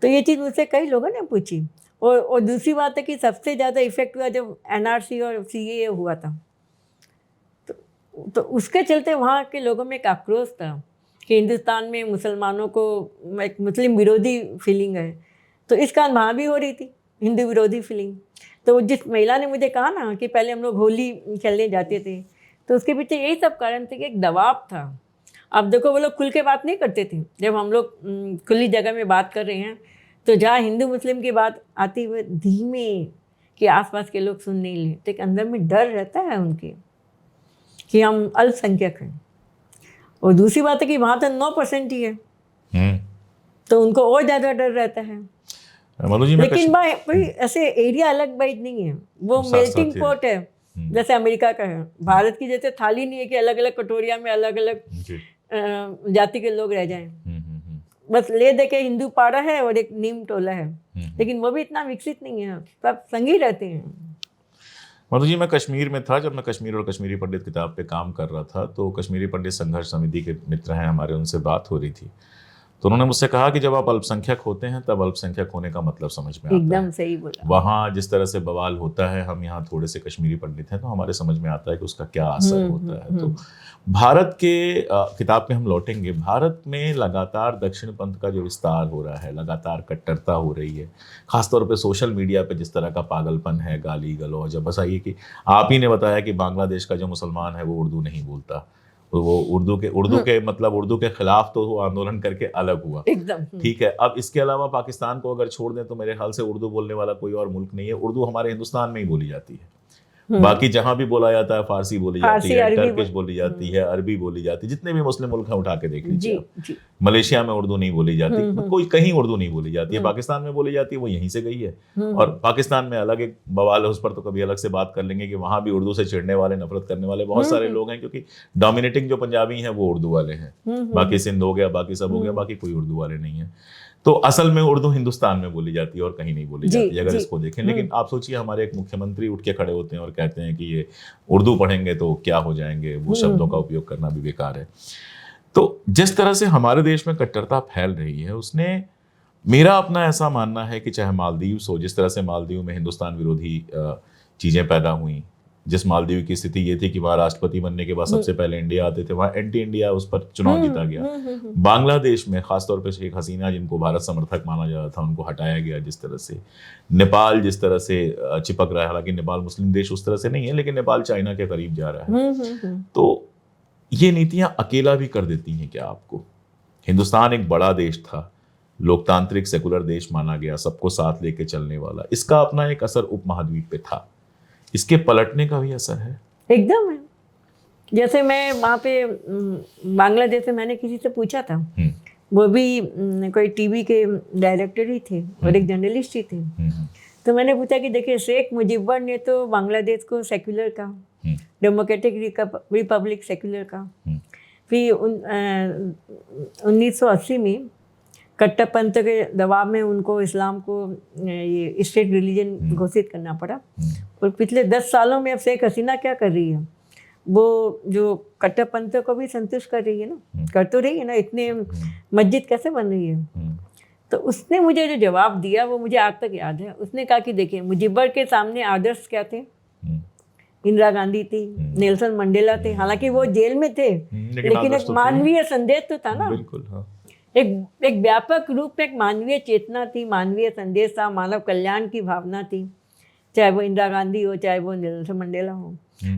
तो ये चीज़ मुझसे कई लोगों ने पूछी। और दूसरी बात है कि सबसे ज़्यादा इफेक्ट हुआ जब NRC और CAA हुआ था, तो उसके चलते वहाँ के लोगों में एक आक्रोश था कि हिंदुस्तान में मुसलमानों को एक मुस्लिम विरोधी फीलिंग है। तो इस कारण वहाँ भी हो रही थी हिंदू विरोधी फीलिंग। तो जिस महिला ने मुझे कहा ना कि पहले हम लोग होली खेलने जाते थे, तो उसके पीछे यही सब कारण थे कि एक दबाव था। अब देखो, वो लोग खुल के बात नहीं करते थे। जब हम लोग खुली जगह में बात कर रहे हैं, तो जहाँ हिंदू मुस्लिम की बात आती हुई धीमे कि आसपास के लोग सुन नहीं ले, तो एक अंदर में डर रहता है उनके कि हम अल्पसंख्यक हैं। और दूसरी बात है कि वहाँ तो 9% ही है, तो उनको और ज़्यादा डर रहता है। जी, लेकिन भाई ऐसे एरिया अलग वाइज नहीं है, वो मेल्टिंग पॉट है, जैसे अमेरिका का है। भारत की जैसे थाली नहीं है कि अलग अलग कटोरिया में अलग अलग जाति के लोग रह जाएं। बस ले दे के हिंदू पाड़ा है और एक नीम टोला है, लेकिन वो भी इतना विकसित नहीं है, सब संगी रहते हैं। मधु जी, मैं कश्मीर में था जब मैं कश्मीर और कश्मीरी पंडित किताब पे काम कर रहा था, तो कश्मीरी पंडित संघर्ष समिति के मित्र हैं हमारे, उनसे बात हो रही थी। तो उन्होंने मुझसे कहा कि जब आप अल्पसंख्यक होते हैं तब अल्पसंख्यक होने का मतलब समझ में आता है। एकदम सही बोला। वहाँ जिस तरह से बवाल होता है, हम यहाँ थोड़े से कश्मीरी पंडित हैं तो हमारे समझ में आता है कि उसका क्या असर होता है। तो भारत के किताब पे हम लौटेंगे। भारत में लगातार दक्षिण पंथ का जो विस्तार हो रहा है, लगातार कट्टरता हो रही है, खासतौर पे सोशल मीडिया पे जिस तरह का पागलपन है, गाली गलौज। बस आइए कि आप ही ने बताया कि बांग्लादेश का जो मुसलमान है वो उर्दू नहीं बोलता, वो उर्दू के मतलब उर्दू के खिलाफ तो वो आंदोलन करके अलग हुआ, एकदम ठीक है। अब इसके अलावा पाकिस्तान को अगर छोड़ दें तो मेरे ख्याल से उर्दू बोलने वाला कोई और मुल्क नहीं है। उर्दू हमारे हिंदुस्तान में ही बोली जाती है, बाकी जहां भी बोला जाता है फारसी बोली जाती है, टर्किश बोली जाती है, अरबी बोली जाती है। जितने भी मुस्लिम मुल्क हैं उठा के देख लीजिए, मलेशिया में उर्दू नहीं बोली जाती, कोई कहीं उर्दू नहीं बोली जाती है। पाकिस्तान में बोली जाती है, वो यहीं से गई है। और पाकिस्तान में अलग एक बवाल है, उस पर तो कभी अलग से बात कर लेंगे कि वहां भी उर्दू से चिढ़ने वाले, नफरत करने वाले बहुत सारे लोग हैं, क्योंकि डोमिनेटिंग जो पंजाबी हैं वो उर्दू वाले हैं, बाकी सिंध हो गया, बाकी सब हो गया, बाकी कोई उर्दू वाले नहीं है। तो असल में उर्दू हिंदुस्तान में बोली जाती है और कहीं नहीं बोली जाती है, अगर इसको देखें। लेकिन आप सोचिए, हमारे एक मुख्यमंत्री उठ के खड़े होते हैं और कहते हैं कि ये उर्दू पढ़ेंगे तो क्या हो जाएंगे, वो शब्दों का उपयोग करना भी बेकार है। तो जिस तरह से हमारे देश में कट्टरता फैल रही है, उसने, मेरा अपना ऐसा मानना है कि चाहे मालदीव हो, जिस तरह से मालदीव में हिंदुस्तान विरोधी चीज़ें पैदा हुई, जिस मालदीव की स्थिति ये थी कि वहाँ राष्ट्रपति बनने के बाद सबसे पहले इंडिया आते थे, वहाँ एंटी इंडिया उस पर चुनाव जीता गया। बांग्लादेश में खासतौर पर शेख हसीना, जिनको भारत समर्थक माना जा रहा था, उनको हटाया गया जिस तरह से। नेपाल जिस तरह से चिपक रहा है, हालांकि नेपाल मुस्लिम देश उस तरह से नहीं है, लेकिन नेपाल चाइना के करीब जा रहा है। तो ये नीतियां अकेला भी कर देती हैं क्या आपको? हिंदुस्तान एक बड़ा देश था, लोकतांत्रिक सेकुलर देश माना गया, सबको साथ लेके चलने वाला, इसका अपना एक असर उपमहाद्वीप पे था, इसके पलटने का भी असर है? एकदम है। जैसे मैं वहाँ पे बांग्लादेश से मैंने किसी से पूछा था, वो भी कोई टीवी के डायरेक्टर ही थे और एक जर्नलिस्ट ही थे। तो मैंने पूछा कि देखिए, शेख मुजीबर ने तो बांग्लादेश को सेक्युलर कहा, डेमोक्रेटिक रिपब्लिक सेक्युलर कहा, फिर 1980 में कट्टरपंथ के दबाव में उनको इस्लाम को ये स्टेट रिलीजन घोषित करना पड़ा। और पिछले 10 सालों में अब शेख हसीना क्या कर रही है, वो जो कट्टरपंथ को भी संतुष्ट कर रही है ना, कर तो रही है ना, इतने मस्जिद कैसे बन रही है। तो उसने मुझे जो जवाब दिया वो मुझे आज तक याद है। उसने कहा कि देखिए, मुजिबर के सामने आदर्श क्या थे, इंदिरा गांधी थी, नेल्सन मंडेला थे, हालांकि वो जेल में थे, लेकिन एक मानवीय संदेश तो था ना। बिल्कुल, हाँ। एक व्यापक रूप में एक मानवीय चेतना थी, मानवीय संदेश था, मानव कल्याण की भावना थी, चाहे वो इंदिरा गांधी हो, चाहे वो नेल्सन मंडेला हो।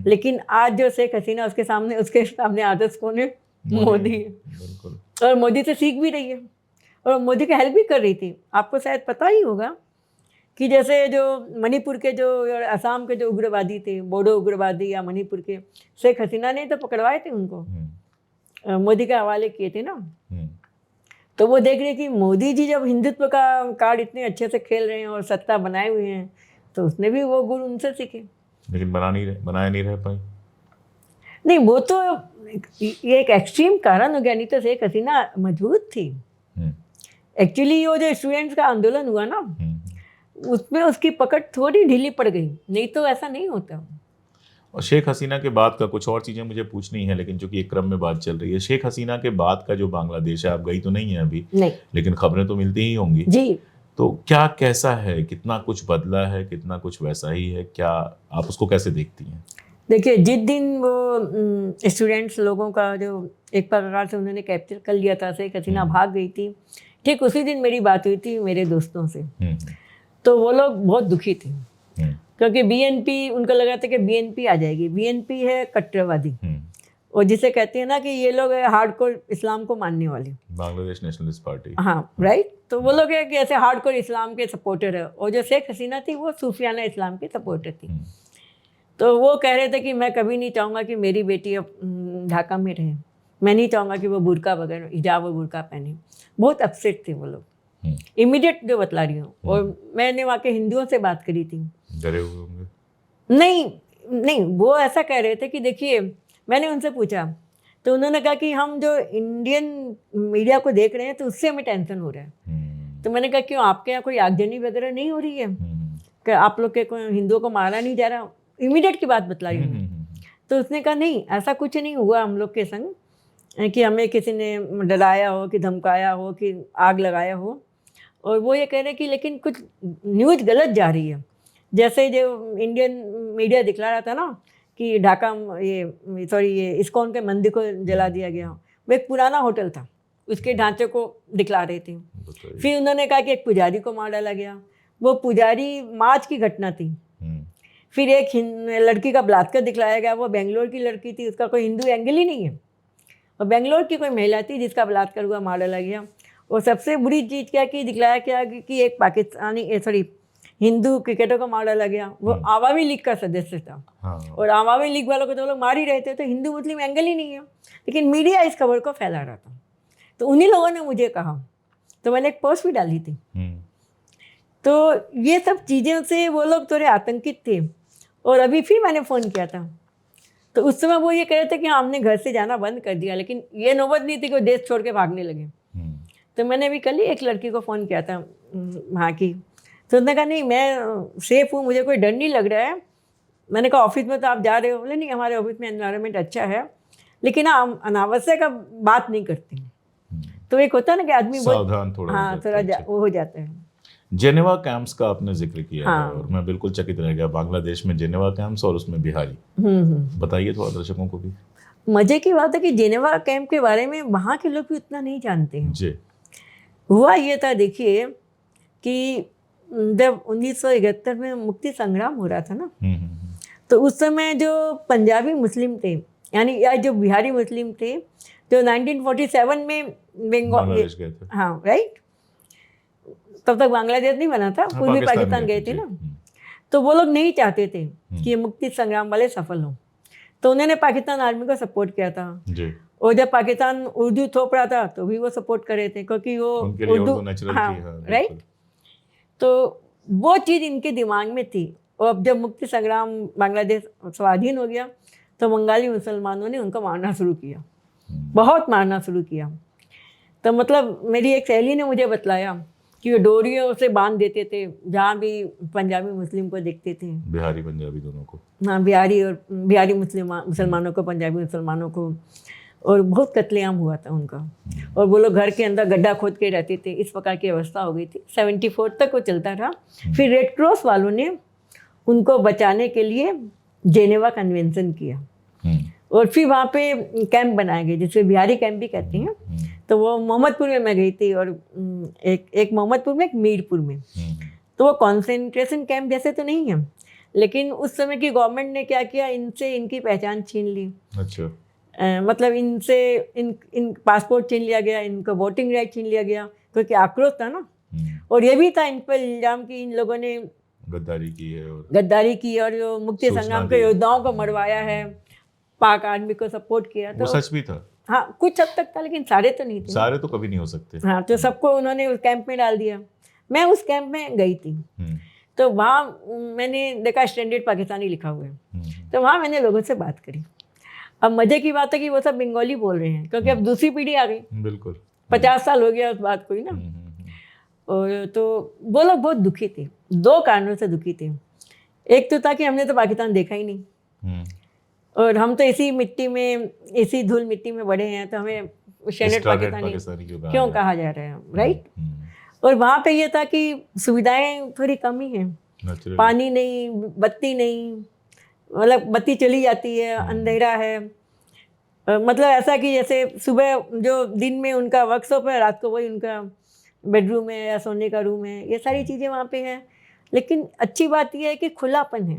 लेकिन आज जो शेख हसीना, उसके सामने आदर्श कौन है? मोदी है। बिल्कुल। और मोदी से सीख भी रही है और मोदी की हेल्प भी कर रही थी। आपको शायद पता ही होगा कि जैसे जो मणिपुर के जो असम के जो उग्रवादी थे, बोडो उग्रवादी या मणिपुर के, शेख हसीना ने तो पकड़वाए थे उनको, मोदी के हवाले किए थे ना। तो वो देख रहे कि मोदी जी जब हिंदुत्व का कार्ड इतने अच्छे से खेल रहे हैं और सत्ता बनाए हुए हैं, तो उसने भी वो गुण उनसे सीखे। लेकिन बनाया नहीं रह पाई। नहीं, वो तो ये एक एक्सट्रीम कारण हो गया, नहीं तो शेख हसीना मजबूत थी। एक्चुअली वो जो स्टूडेंट्स का आंदोलन हुआ ना, उसमें उसकी पकड़ थोड़ी ढीली पड़ गई, नहीं तो ऐसा नहीं होता। और शेख हसीना के बाद का कुछ और चीज़ें मुझे पूछनी है, लेकिन चूंकि एक क्रम में बात चल रही है, शेख हसीना के बाद का जो बांग्लादेश है, आप गई तो नहीं है अभी, नहीं, लेकिन खबरें तो मिलती ही होंगी जी। तो क्या कैसा है, कितना कुछ बदला है, कितना कुछ वैसा ही है, क्या आप उसको कैसे देखती हैं? देखिए, जिस दिन वो स्टूडेंट्स लोगों का जो एक प्रकार से उन्होंने कैप्चर कर लिया था, शेख हसीना भाग गई थी, ठीक उसी दिन मेरी बात हुई थी मेरे दोस्तों से। तो वो लोग बहुत दुखी थे, क्योंकि बीएनपी, उनको लगा था कि बीएनपी आ जाएगी। बीएनपी है कट्टरवादी, और जिसे कहते हैं ना कि ये लोग हार्डकोर इस्लाम को मानने वाले, बांग्लादेश नेशनलिस्ट पार्टी। हाँ, राइट। तो वो लोग है कि ऐसे हार्डकोर इस्लाम के सपोर्टर है, और जो शेख हसीना थी वो सूफियाना इस्लाम की सपोर्टर थी। तो वो कह रहे थे कि मैं कभी नहीं चाहूँगा कि मेरी बेटी अब ढाका में रहे, मैं नहीं चाहूँगा कि वो बुर्का वगैरह, हिजाब और बुर्का पहने। बहुत अपसेट थे वो लोग, इमीडिएट जो बतला रही हूँ। और मैंने वहाँ के हिंदुओं से बात करी थी। डरे हुए होंगे? नहीं, वो ऐसा कह रहे थे कि देखिए, मैंने उनसे पूछा तो उन्होंने कहा कि हम जो इंडियन मीडिया को देख रहे हैं तो उससे हमें टेंशन हो रहा है। तो मैंने कहा क्यों, आपके यहाँ कोई आगजनी वगैरह नहीं हो रही है कि आप लोग के कोई हिंदुओं को मारा नहीं जा रहा? इमीडिएट की बात बतलाई हूँ। तो उसने कहा नहीं, ऐसा कुछ नहीं हुआ हम लोग के संग कि हमें किसी ने डराया हो, कि धमकाया हो, कि आग लगाया हो। और वो ये कह रहे कि लेकिन कुछ न्यूज़ गलत जा रही है। जैसे जो इंडियन मीडिया दिखला रहा था ना कि ढाका ये इस्कॉन के मंदिर को जला दिया गया, वो एक पुराना होटल था, उसके ढांचे को दिखला रहे थे। फिर उन्होंने कहा कि एक पुजारी को मार डाला गया, वो पुजारी मार्च की घटना थी। फिर एक लड़की का बलात्कार दिखलाया गया, वो बेंगलोर की लड़की थी, उसका कोई हिंदू एंगल ही नहीं है, और बेंगलोर की कोई महिला थी जिसका बलात्कार हुआ, मार डाला गया। और सबसे बुरी चीज़ क्या कि दिखलाया क्या कि एक पाकिस्तानी हिंदू क्रिकेटर को मार डाला गया, वो आवामी लीग का सदस्य था। और आवामी लीग वालों को तो लोग मार ही रहे थे, तो हिंदू मुस्लिम एंगल ही नहीं है, लेकिन मीडिया इस खबर को फैला रहा था। तो उन्हीं लोगों ने मुझे कहा, तो मैंने एक पोस्ट भी डाली थी। तो ये सब चीज़ें से वो लोग थोड़े आतंकित थे। और अभी फिर मैंने फ़ोन किया था, तो उस समय वो ये कह रहे थे कि हमने घर से जाना बंद कर दिया, लेकिन ये नौबत नहीं थी कि वो देश छोड़ के भागने लगे। तो मैंने अभी कल ही एक लड़की को फ़ोन किया था वहाँ की, तो उसने कहा नहीं, मैं सेफ हूँ, मुझे कोई डर नहीं लग रहा है। मैंने कहा ऑफिस में तो आप जा रहे हो? बोले नहीं, हमारे ऑफिस में एनवायरनमेंट अच्छा है, लेकिन हम अनावश्यक बात नहीं करते हैं। तो एक होता है ना कि आदमी सावधान थोड़ा, हाँ, थोड़ा वो हो जाता है। जेनेवा कैंप्स का आपने जिक्र किया है, और मैं बिल्कुल चकित रह गया, बांग्लादेश में जेनेवा कैंप्स और उसमें बिहारी। बताइए थोड़ा दर्शकों को भी। मजे की बात है कि जेनेवा कैंप के बारे में वहाँ के लोग भी उतना नहीं जानते हैं जी। हुआ ये था, देखिए कि जब 1971 में मुक्ति संग्राम हो रहा था ना, तो उस समय जो पंजाबी मुस्लिम थे, यानी या जो बिहारी मुस्लिम थे, जो 1947 में बांग्लादेश गए थे, हाँ राइट, तब तक बांग्लादेश नहीं बना था, पूर्वी पाकिस्तान गए थे ना, तो वो लोग नहीं चाहते थे कि ये मुक्ति संग्राम वाले सफल हों, तो उन्होंने पाकिस्तान आर्मी को सपोर्ट किया था जी। और जब पाकिस्तान उर्दू थोप रहा था तो भी वो सपोर्ट कर रहे थे, क्योंकि वो उर्दू राइट। तो वो चीज़ इनके दिमाग में थी। और अब जब मुक्ति संग्राम बांग्लादेश स्वाधीन हो गया तो बंगाली मुसलमानों ने उनको मारना शुरू किया, बहुत मारना शुरू किया। तो मतलब मेरी एक सहेली ने मुझे बतलाया कि वो डोरियों से बांध देते थे जहाँ भी पंजाबी मुस्लिम को देखते थे, बिहारी पंजाबी दोनों को। हाँ, बिहारी मुसलमानों को, पंजाबी मुसलमानों को, और बहुत कत्लेआम हुआ था उनका। और वो लोग घर के अंदर गड्ढा खोद के रहते थे, इस प्रकार की अवस्था हो गई थी। 74 तक वो चलता रहा। फिर रेड क्रॉस वालों ने उनको बचाने के लिए जेनेवा कन्वेंशन किया और फिर वहाँ पे कैंप बनाए गए जिसे बिहारी कैंप भी कहते हैं। तो वो मोहम्मदपुर में मैं गई थी और एक मोहम्मदपुर में, एक मीरपुर में। तो वो कॉन्सेंट्रेशन कैंप जैसे तो नहीं है, लेकिन उस समय की गवर्नमेंट ने क्या किया, इनसे इनकी पहचान छीन ली। अच्छा। मतलब इनसे इन पासपोर्ट छीन लिया गया, इनको वोटिंग राइट छीन लिया गया, क्योंकि आक्रोश था ना। और ये भी था इन पर इल्जाम कि इन लोगों ने गद्दारी की है और जो मुक्ति संग्राम के योद्धाओं को मरवाया है, पाक आर्मी को सपोर्ट किया। वो सच भी था। हाँ, कुछ हद तक था, लेकिन सारे तो नहीं थे। सारे तो कभी नहीं हो सकते। हाँ, तो सबको उन्होंने उस कैंप में डाल दिया। मैं उस कैंप में गई थी, तो वहाँ मैंने देखा स्टैंडर्ड पाकिस्तानी लिखा हुआ है। तो वहाँ मैंने लोगों से बात करी। अब मजे की बात है कि वो सब बंगाली बोल रहे हैं, क्योंकि अब दूसरी पीढ़ी आ गई। बिल्कुल, 50 साल हो गया उस बात को ही ना। और तो वो लोग बहुत दुखी थे, 2 कारणों से दुखी थे। एक तो था कि हमने तो पाकिस्तान देखा ही नहीं, और हम तो इसी मिट्टी में, इसी धूल मिट्टी में बड़े हैं, तो हमें स्टैंडर्ड पाकिस्तानी क्यों कहा जा रहा है, राइट। और वहाँ पे ये था कि सुविधाएं थोड़ी कम ही हैं, पानी नहीं, बत्ती नहीं, मतलब बत्ती चली जाती है, अंधेरा है। मतलब ऐसा कि जैसे सुबह जो दिन में उनका वर्कशॉप है, रात को वही उनका बेडरूम है या सोने का रूम है। ये सारी चीज़ें वहाँ पे हैं। लेकिन अच्छी बात यह है कि खुलापन है।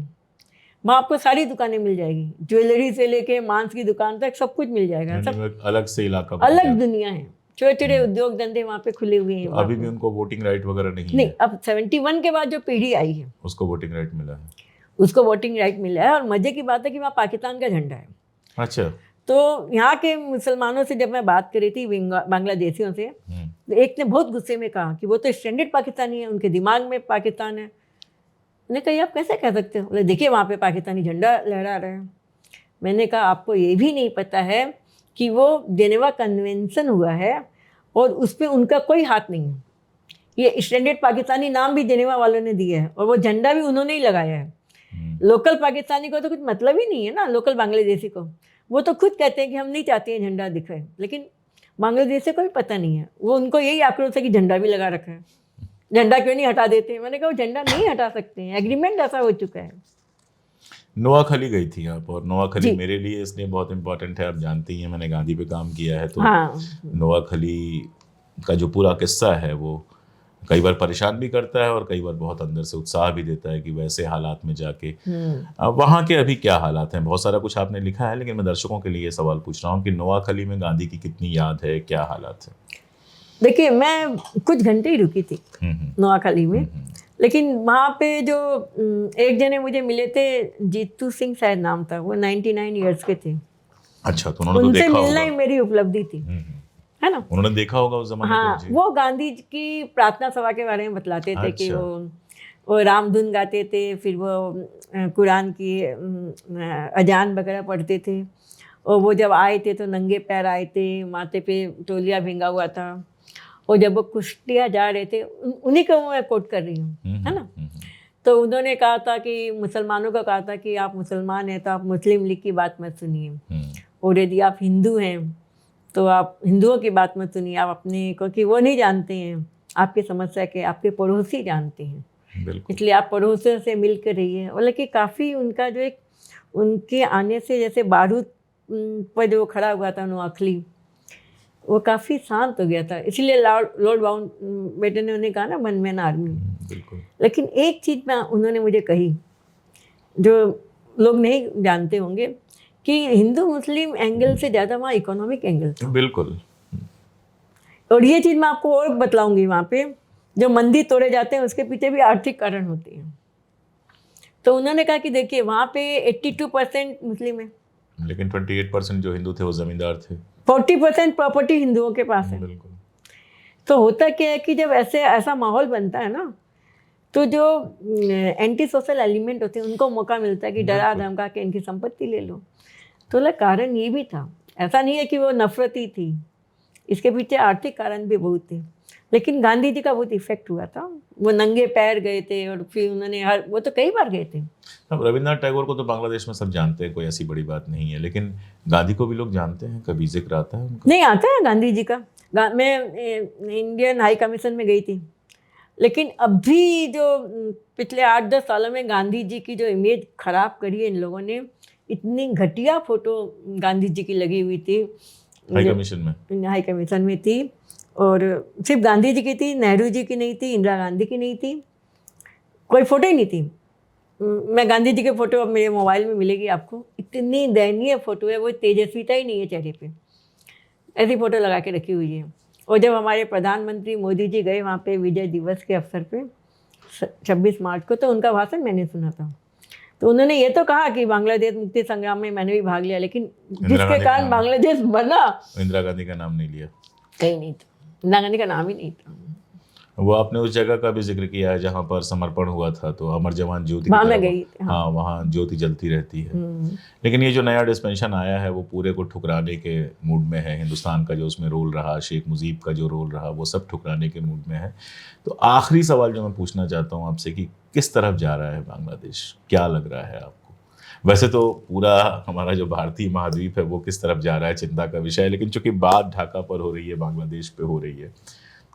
वहाँ आपको सारी दुकानें मिल जाएगी, ज्वेलरी से लेके मांस की दुकान तक सब कुछ मिल जाएगा। सब अलग से इलाका, अलग दुनिया है। छोटे छोटे उद्योग धंधे वहाँ पे खुले हुए हैं। अभी भी उनको वोटिंग राइट वगैरह नहीं है। अब 71 के बाद जो पीढ़ी आई है उसको वोटिंग राइट मिला है, उसको वोटिंग राइट मिला है। और मजे की बात है कि वहाँ पाकिस्तान का झंडा है। अच्छा। तो यहाँ के मुसलमानों से जब मैं बात कर रही थी, बांग्लादेशियों से, तो एक ने बहुत गुस्से में कहा कि वो तो स्टैंडर्ड पाकिस्तानी है, उनके दिमाग में पाकिस्तान है। मैंने कहा आप कैसे कह सकते हो? बोले देखिए वहाँ पे पाकिस्तानी झंडा लहरा रहे हैं। मैंने कहा आपको ये भी नहीं पता है कि वो जेनेवा कन्वेंशन हुआ है और उस पर उनका कोई हाथ नहीं है। ये स्टैंडर्ड पाकिस्तानी नाम भी जेनेवा वालों ने दिया है और वो झंडा भी उन्होंने ही लगाया है। लोकल पाकिस्तानी को तो कुछ मतलब ही नहीं है ना, लोकल बांग्लादेशी को। वो तो खुद कहते हैं कि हम नहीं चाहते हैं झंडा दिखे, लेकिन बांग्लादेशी को भी पता नहीं है। वो उनको यही आक्रोश है कि झंडा भी लगा रखा है, झंडा क्यों नहीं हटा देते। मैंने कहा वो झंडा नहीं हटा सकते हैं, एग्रीमेंट ऐसा हो चुका है। नोआखली गई थी आप, और नोआखली मेरे लिए इसलिए बहुत इंपॉर्टेंट है। आप जानती हैं मैंने गांधी पे काम किया है, तो हाँ। नोआखली का जो पूरा किस्सा है वो कई बार परेशान भी करता है और कई बार बहुत अंदर से उत्साह भी देता है कि वैसे हालात में जाके वहाँ के अभी क्या हालात हैं। बहुत सारा कुछ आपने लिखा है, लेकिन मैं दर्शकों के लिए ये सवाल पूछ रहा हूँ कि नोआखली में गांधी की कितनी याद है, क्या हालात है? देखिए मैं कुछ घंटे ही रुकी थी नोआखली में, लेकिन वहाँ पे जो एक जने मुझे मिले थे, जीतू सिंह शायद नाम था, वो 99 ईयर्स के थे। अच्छा, तो उन्होंने उनसे मिलना ही मेरी उपलब्धि थी, है ना। उन्होंने देखा होगा उस जमाने हाँ, को। वो गांधी की प्रार्थना सभा के बारे में बतलाते थे कि वो रामधुन गाते थे, फिर वो कुरान की अजान वगैरह पढ़ते थे। और वो जब आए थे तो नंगे पैर आए थे, माथे पे तौलिया भिंगा हुआ था। और जब वो कुश्तियाँ जा रहे थे, उन्हीं को मैं कोट कर रही हूँ, है ना। तो उन्होंने कहा था कि मुसलमानों को कहा था कि आप मुसलमान हैं तो आप मुस्लिम लीग की बात मत सुनिए, और यदि आप हिंदू हैं तो आप हिंदुओं की बात मत सुनिए। आप अपने, क्योंकि वो नहीं जानते हैं आपकी समस्या के, आपके पड़ोसी जानते हैं, इसलिए आप पड़ोसियों से मिल कर रहिए। और लेकिन काफ़ी उनका जो एक, उनके आने से जैसे बारूद पर जो खड़ा हुआ था नोआखली, वो काफ़ी शांत हो गया था। इसलिए लॉर्ड माउंटबेटन ने उन्हें कहा ना, वन मैन आर्मी। लेकिन एक चीज़ में उन्होंने मुझे कही जो लोग नहीं जानते होंगे, कि हिंदू मुस्लिम एंगल से ज़्यादा वहाँ इकोनॉमिक एंगल था। बिल्कुल। और ये चीज़ मैं आपको और बतलाऊंगी, वहाँ पे जो मंदिर तोड़े जाते हैं उसके पीछे भी आर्थिक कारण होते हैं। तो उन्होंने कहा कि देखिए वहाँ पे 82% मुस्लिम है, लेकिन 28% जो हिंदू थे वो जमींदार थे। 40% प्रॉपर्टी हिंदुओं के पास है। बिल्कुल। तो होता क्या है कि जब ऐसा माहौल बनता है ना, तो जो एंटी सोशल एलिमेंट होते हैं उनको मौका मिलता है कि डरा धमका के इनकी संपत्ति ले लो। तो कारण ये भी था ऐसा नहीं है कि वो नफरती थी, इसके पीछे आर्थिक कारण भी बहुत थे। लेकिन गांधी जी का बहुत इफेक्ट हुआ था। वो नंगे पैर गए थे और फिर उन्होंने वो तो कई बार गए थे। अब रविन्द्रनाथ टैगोर को तो बांग्लादेश में सब जानते हैं, कोई ऐसी बड़ी बात नहीं है, लेकिन गांधी को भी लोग जानते हैं, कभी जिक्र आता है उनका? नहीं आता है गांधी जी का। मैं इंडियन हाई कमीशन में गई थी, लेकिन अभी जो पिछले 8-10 सालों में गांधी जी की जो इमेज खराब करी है इन लोगों ने, इतनी घटिया फोटो गांधी जी की लगी हुई थी हाई कमीशन में थी। और सिर्फ गांधी जी की थी, नेहरू जी की नहीं थी, इंदिरा गांधी की नहीं थी, कोई फोटो ही नहीं थी। मैं गांधी जी के फोटो अब मेरे मोबाइल में मिलेगी आपको, इतनी दयनीय फोटो है, वो तेजस्विता ही नहीं है चेहरे पे, ऐसी फोटो लगा के रखी हुई है। और जब हमारे प्रधानमंत्री मोदी जी गए वहाँ पे विजय दिवस के अवसर पे 26 मार्च को, तो उनका भाषण मैंने सुना था। तो उन्होंने ये तो कहा कि बांग्लादेश मुक्ति संग्राम में मैंने भी भाग लिया, लेकिन जिसके कारण बांग्लादेश बना, इंदिरा गांधी का नाम नहीं लिया, कहीं नहीं था, इंदिरा गांधी का नाम ही नहीं था। वो आपने उस जगह का भी जिक्र किया है जहाँ पर समर्पण हुआ था, तो अमर जवान ज्योति, वहाँ मैं गई। हाँ, वहाँ ज्योति जलती रहती है। लेकिन ये जो नया डिस्पेंशन आया है वो पूरे को ठुकराने के मूड में है। हिंदुस्तान का जो उसमें रोल रहा, शेख मुजीब का जो रोल रहा, वो सब ठुकराने के मूड में है। तो आखिरी सवाल जो मैं पूछना चाहता हूँ आपसे कि किस तरफ जा रहा है बांग्लादेश, क्या लग रहा है आपको? वैसे तो पूरा हमारा जो भारतीय महाद्वीप है वो किस तरफ जा रहा है चिंता का विषय है, लेकिन चूंकि बात ढाका पर हो रही है, बांग्लादेश पे हो रही है,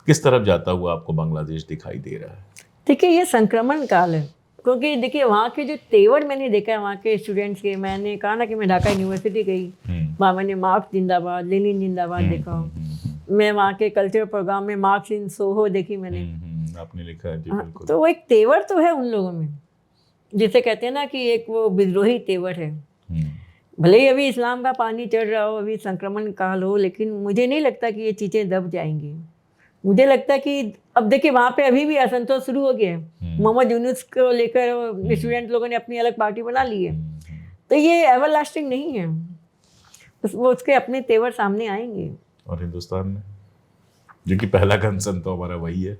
किस तरफ जाता हुआ आपको बांग्लादेश दिखाई दे रहा है? देखिए, ये संक्रमण काल है, क्योंकि देखिए वहाँ के जो तेवर मैंने देखा है वहाँ के स्टूडेंट्स के, मैंने कहा ना कि मैं ढाका यूनिवर्सिटी गई, वहाँ मैंने मार्क्स जिंदाबाद, लेनिन जिंदाबाद देखा। मैं वहाँ के कल्चरल प्रोग्राम में मार्क्स इन सोहो देखी मैंने। आपने लिखा है जी, बिल्कुल। तो वो एक तेवर तो है उन लोगों में, जिसे कहते हैं ना कि एक वो विद्रोही तेवर है। भले ही अभी इस्लाम का पानी चढ़ रहा हो, अभी संक्रमण काल हो, लेकिन मुझे नहीं लगता कि ये चीज़ें दब जाएंगी। मुझे लगता है कि अब देखिए वहाँ पे अभी भी असंतोष शुरू हो गया है। मोहम्मद यूनुस को लेकर स्टूडेंट लोगों ने अपनी अलग पार्टी बना ली है। तो ये एवरलास्टिंग नहीं है, वो उसके अपने तेवर सामने आएंगे। और हिंदुस्तान में जो कि पहला कंसर्न तो हमारा वही है,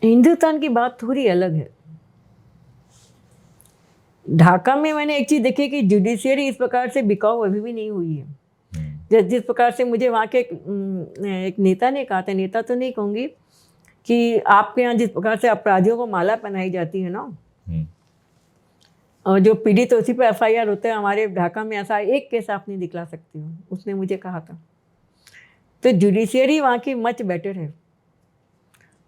हिंदुस्तान की बात थोड़ी अलग है। ढाका में मैंने एक चीज़ देखी कि जुडिशियरी इस प्रकार से बिकाऊ अभी भी नहीं हुई है। जिस प्रकार से मुझे वहाँ के एक नेता ने कहा था, नेता तो नहीं कहूँगी, कि आपके यहाँ जिस प्रकार से अपराधियों को माला पहनाई जाती है ना, और जो पीड़ित तो उसी पर FIR होता है, हमारे ढाका में ऐसा एक केस आप नहीं दिखला सकती हो, उसने मुझे कहा था। तो जुडिशियरी वहाँ की मच बेटर है,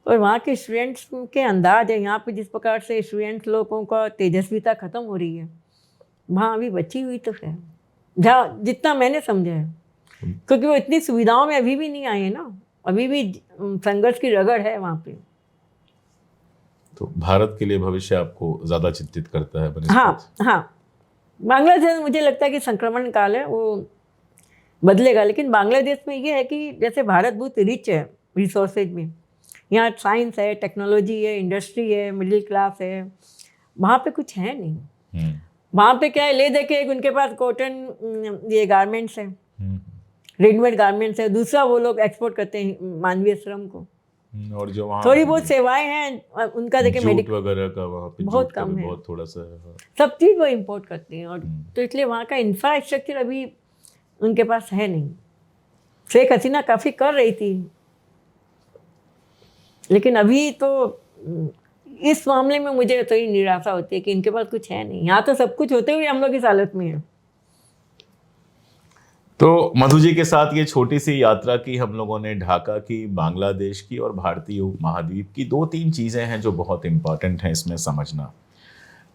और वहाँ के स्टूडेंट्स के अंदाज है। यहाँ पे जिस प्रकार से स्टूडेंट्स लोगों का तेजस्विता ख़त्म हो रही है, वहाँ अभी बची हुई तो है, जहाँ जितना मैंने समझा है, क्योंकि वो इतनी सुविधाओं में अभी भी नहीं आए हैं ना, अभी भी संघर्ष की रगड़ है वहाँ पे। तो भारत के लिए भविष्य आपको ज़्यादा चिंतित करता है? हाँ, बांग्लादेश मुझे लगता है कि संक्रमण काल है, वो बदलेगा। लेकिन बांग्लादेश में ये है कि जैसे भारत बहुत रिच है रिसोर्सेज में, यहाँ साइंस है, टेक्नोलॉजी है, इंडस्ट्री है, मिडिल क्लास है, वहाँ पे कुछ है नहीं। वहाँ पे क्या है, ले दे के, उनके पास कॉटन ये गारमेंट्स है, रेडीमेड गारमेंट्स है, दूसरा वो लोग एक्सपोर्ट करते हैं मानवीय श्रम को, और जो वहाँ थोड़ी बहुत सेवाएं हैं उनका, देखिए मेडिकल वगैरह का वहाँ पे बहुत कम है, बहुत थोड़ा सा है, सब चीज़ वो इम्पोर्ट करते हैं। और तो इसलिए वहाँ का इंफ्रास्ट्रक्चर अभी उनके पास है नहीं। शेख हसीना काफ़ी कर रही थी, लेकिन अभी तो इस मामले में मुझे थोड़ी निराशा होती है कि इनके पास कुछ है नहीं। यहाँ तो सब कुछ होते हुए हम लोग इस हालत में हैं। तो मधु जी के साथ ये छोटी सी यात्रा की हम लोगों ने, ढाका की, बांग्लादेश की और भारतीय उपमहाद्वीप की। 2-3 चीज़ें हैं जो बहुत इंपॉर्टेंट हैं इसमें समझना।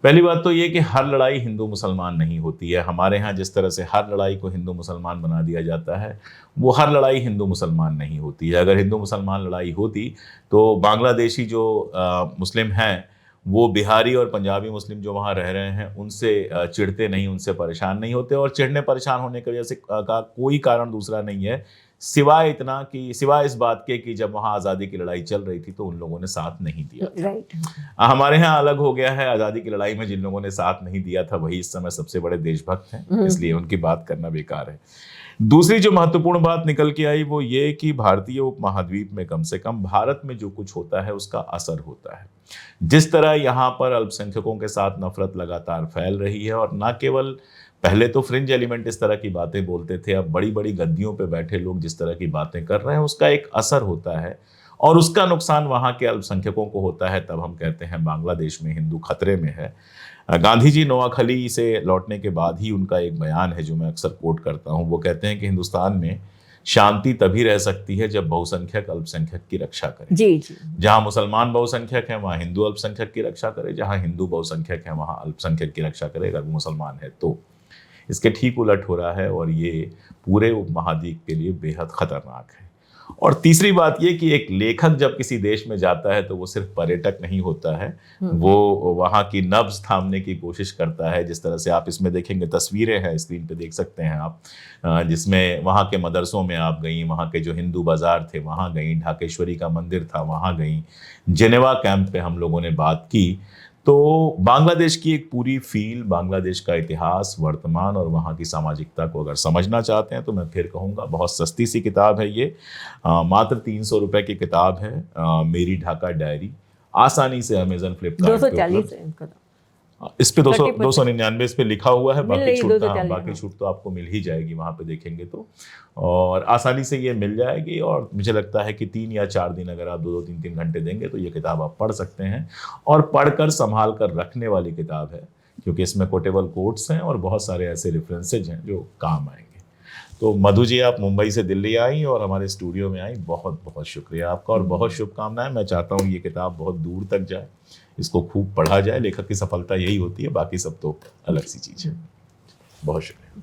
पहली बात तो ये कि हर लड़ाई हिंदू मुसलमान नहीं होती है। हमारे यहाँ जिस तरह से हर लड़ाई को हिंदू मुसलमान बना दिया जाता है, वो हर लड़ाई हिंदू मुसलमान नहीं होती है। अगर हिंदू मुसलमान लड़ाई होती तो बांग्लादेशी जो मुस्लिम हैं, वो बिहारी और पंजाबी मुस्लिम जो वहाँ रह रहे हैं उनसे चिढ़ते नहीं, उनसे परेशान नहीं होते। और चिढ़ने परेशान होने की वजह से का कोई कारण दूसरा नहीं है, सिवाय इस बात के कि जब वहाँ आज़ादी की लड़ाई चल रही थी तो उन लोगों ने साथ नहीं दिया था। हमारे यहाँ अलग हो गया है, आज़ादी की लड़ाई में जिन लोगों ने साथ नहीं दिया था वही इस समय सबसे बड़े देशभक्त हैं, इसलिए उनकी बात करना बेकार है। दूसरी जो महत्वपूर्ण बात निकल के आई वो ये कि भारतीय उपमहाद्वीप में कम से कम भारत में जो कुछ होता है उसका असर होता है। जिस तरह यहाँ पर अल्पसंख्यकों के साथ नफरत लगातार फैल रही है, और न केवल पहले तो फ्रिंज एलिमेंट इस तरह की बातें बोलते थे, अब बड़ी बड़ी गद्दियों पे बैठे लोग जिस तरह की बातें कर रहे हैं उसका एक असर होता है और उसका नुकसान वहाँ के अल्पसंख्यकों को होता है। तब हम कहते हैं बांग्लादेश में हिंदू खतरे में है। गांधी जी नोआखली से लौटने के बाद ही उनका एक बयान है जो मैं अक्सर कोट करता हूँ। वो कहते हैं कि हिंदुस्तान में शांति तभी रह सकती है जब बहुसंख्यक अल्पसंख्यक की रक्षा करे। जी जी। जहां मुसलमान बहुसंख्यक है वहां हिंदू अल्पसंख्यक की रक्षा करे, जहां हिंदू बहुसंख्यक है वहां अल्पसंख्यक की रक्षा करे अगर वो मुसलमान है तो। इसके ठीक उलट हो रहा है और ये पूरे उपमहाद्वीप के लिए बेहद खतरनाक है। और तीसरी बात ये कि एक लेखक जब किसी देश में जाता है तो वो सिर्फ पर्यटक नहीं होता है, वो वहाँ की नब्ज थामने की कोशिश करता है। जिस तरह से आप इसमें देखेंगे, तस्वीरें हैं स्क्रीन पे देख सकते हैं आप, जिसमें वहाँ के मदरसों में आप गई, वहाँ के जो हिंदू बाजार थे वहाँ गई, ढाकेश्वरी का मंदिर था वहाँ गई, जिनेवा कैंप पे हम लोगों ने बात की। तो बांग्लादेश की एक पूरी फील, बांग्लादेश का इतिहास, वर्तमान और वहाँ की सामाजिकता को अगर समझना चाहते हैं तो मैं फिर कहूँगा बहुत सस्ती सी किताब है ये। मात्र 300 रुपए की किताब है, मेरी ढाका डायरी। आसानी से अमेजन, फ्लिपकार्ट 240 है इनका। इस पे 30% 299 इस पे लिखा हुआ है। बाकी छूट 240, बाकी छूट तो आपको मिल ही जाएगी वहाँ पे देखेंगे तो, और आसानी से ये मिल जाएगी। और मुझे लगता है कि 3 या 4 दिन अगर आप 2-2, 3-3 घंटे देंगे तो ये किताब आप पढ़ सकते हैं और पढ़कर संभाल कर रखने वाली किताब है, क्योंकि इसमें कोटेबल कोट्स हैं और बहुत सारे ऐसे रेफरेंसेज हैं जो काम आएंगे। तो मधु जी, आप मुंबई से दिल्ली आई और हमारे स्टूडियो में आई, बहुत बहुत शुक्रिया आपका और बहुत शुभकामनाएं। मैं चाहता हूँ ये किताब बहुत दूर तक जाए, इसको खूब पढ़ा जाए। लेखक की सफलता यही होती है, बाकी सब तो अलग सी चीज़ है। बहुत शुक्रिया।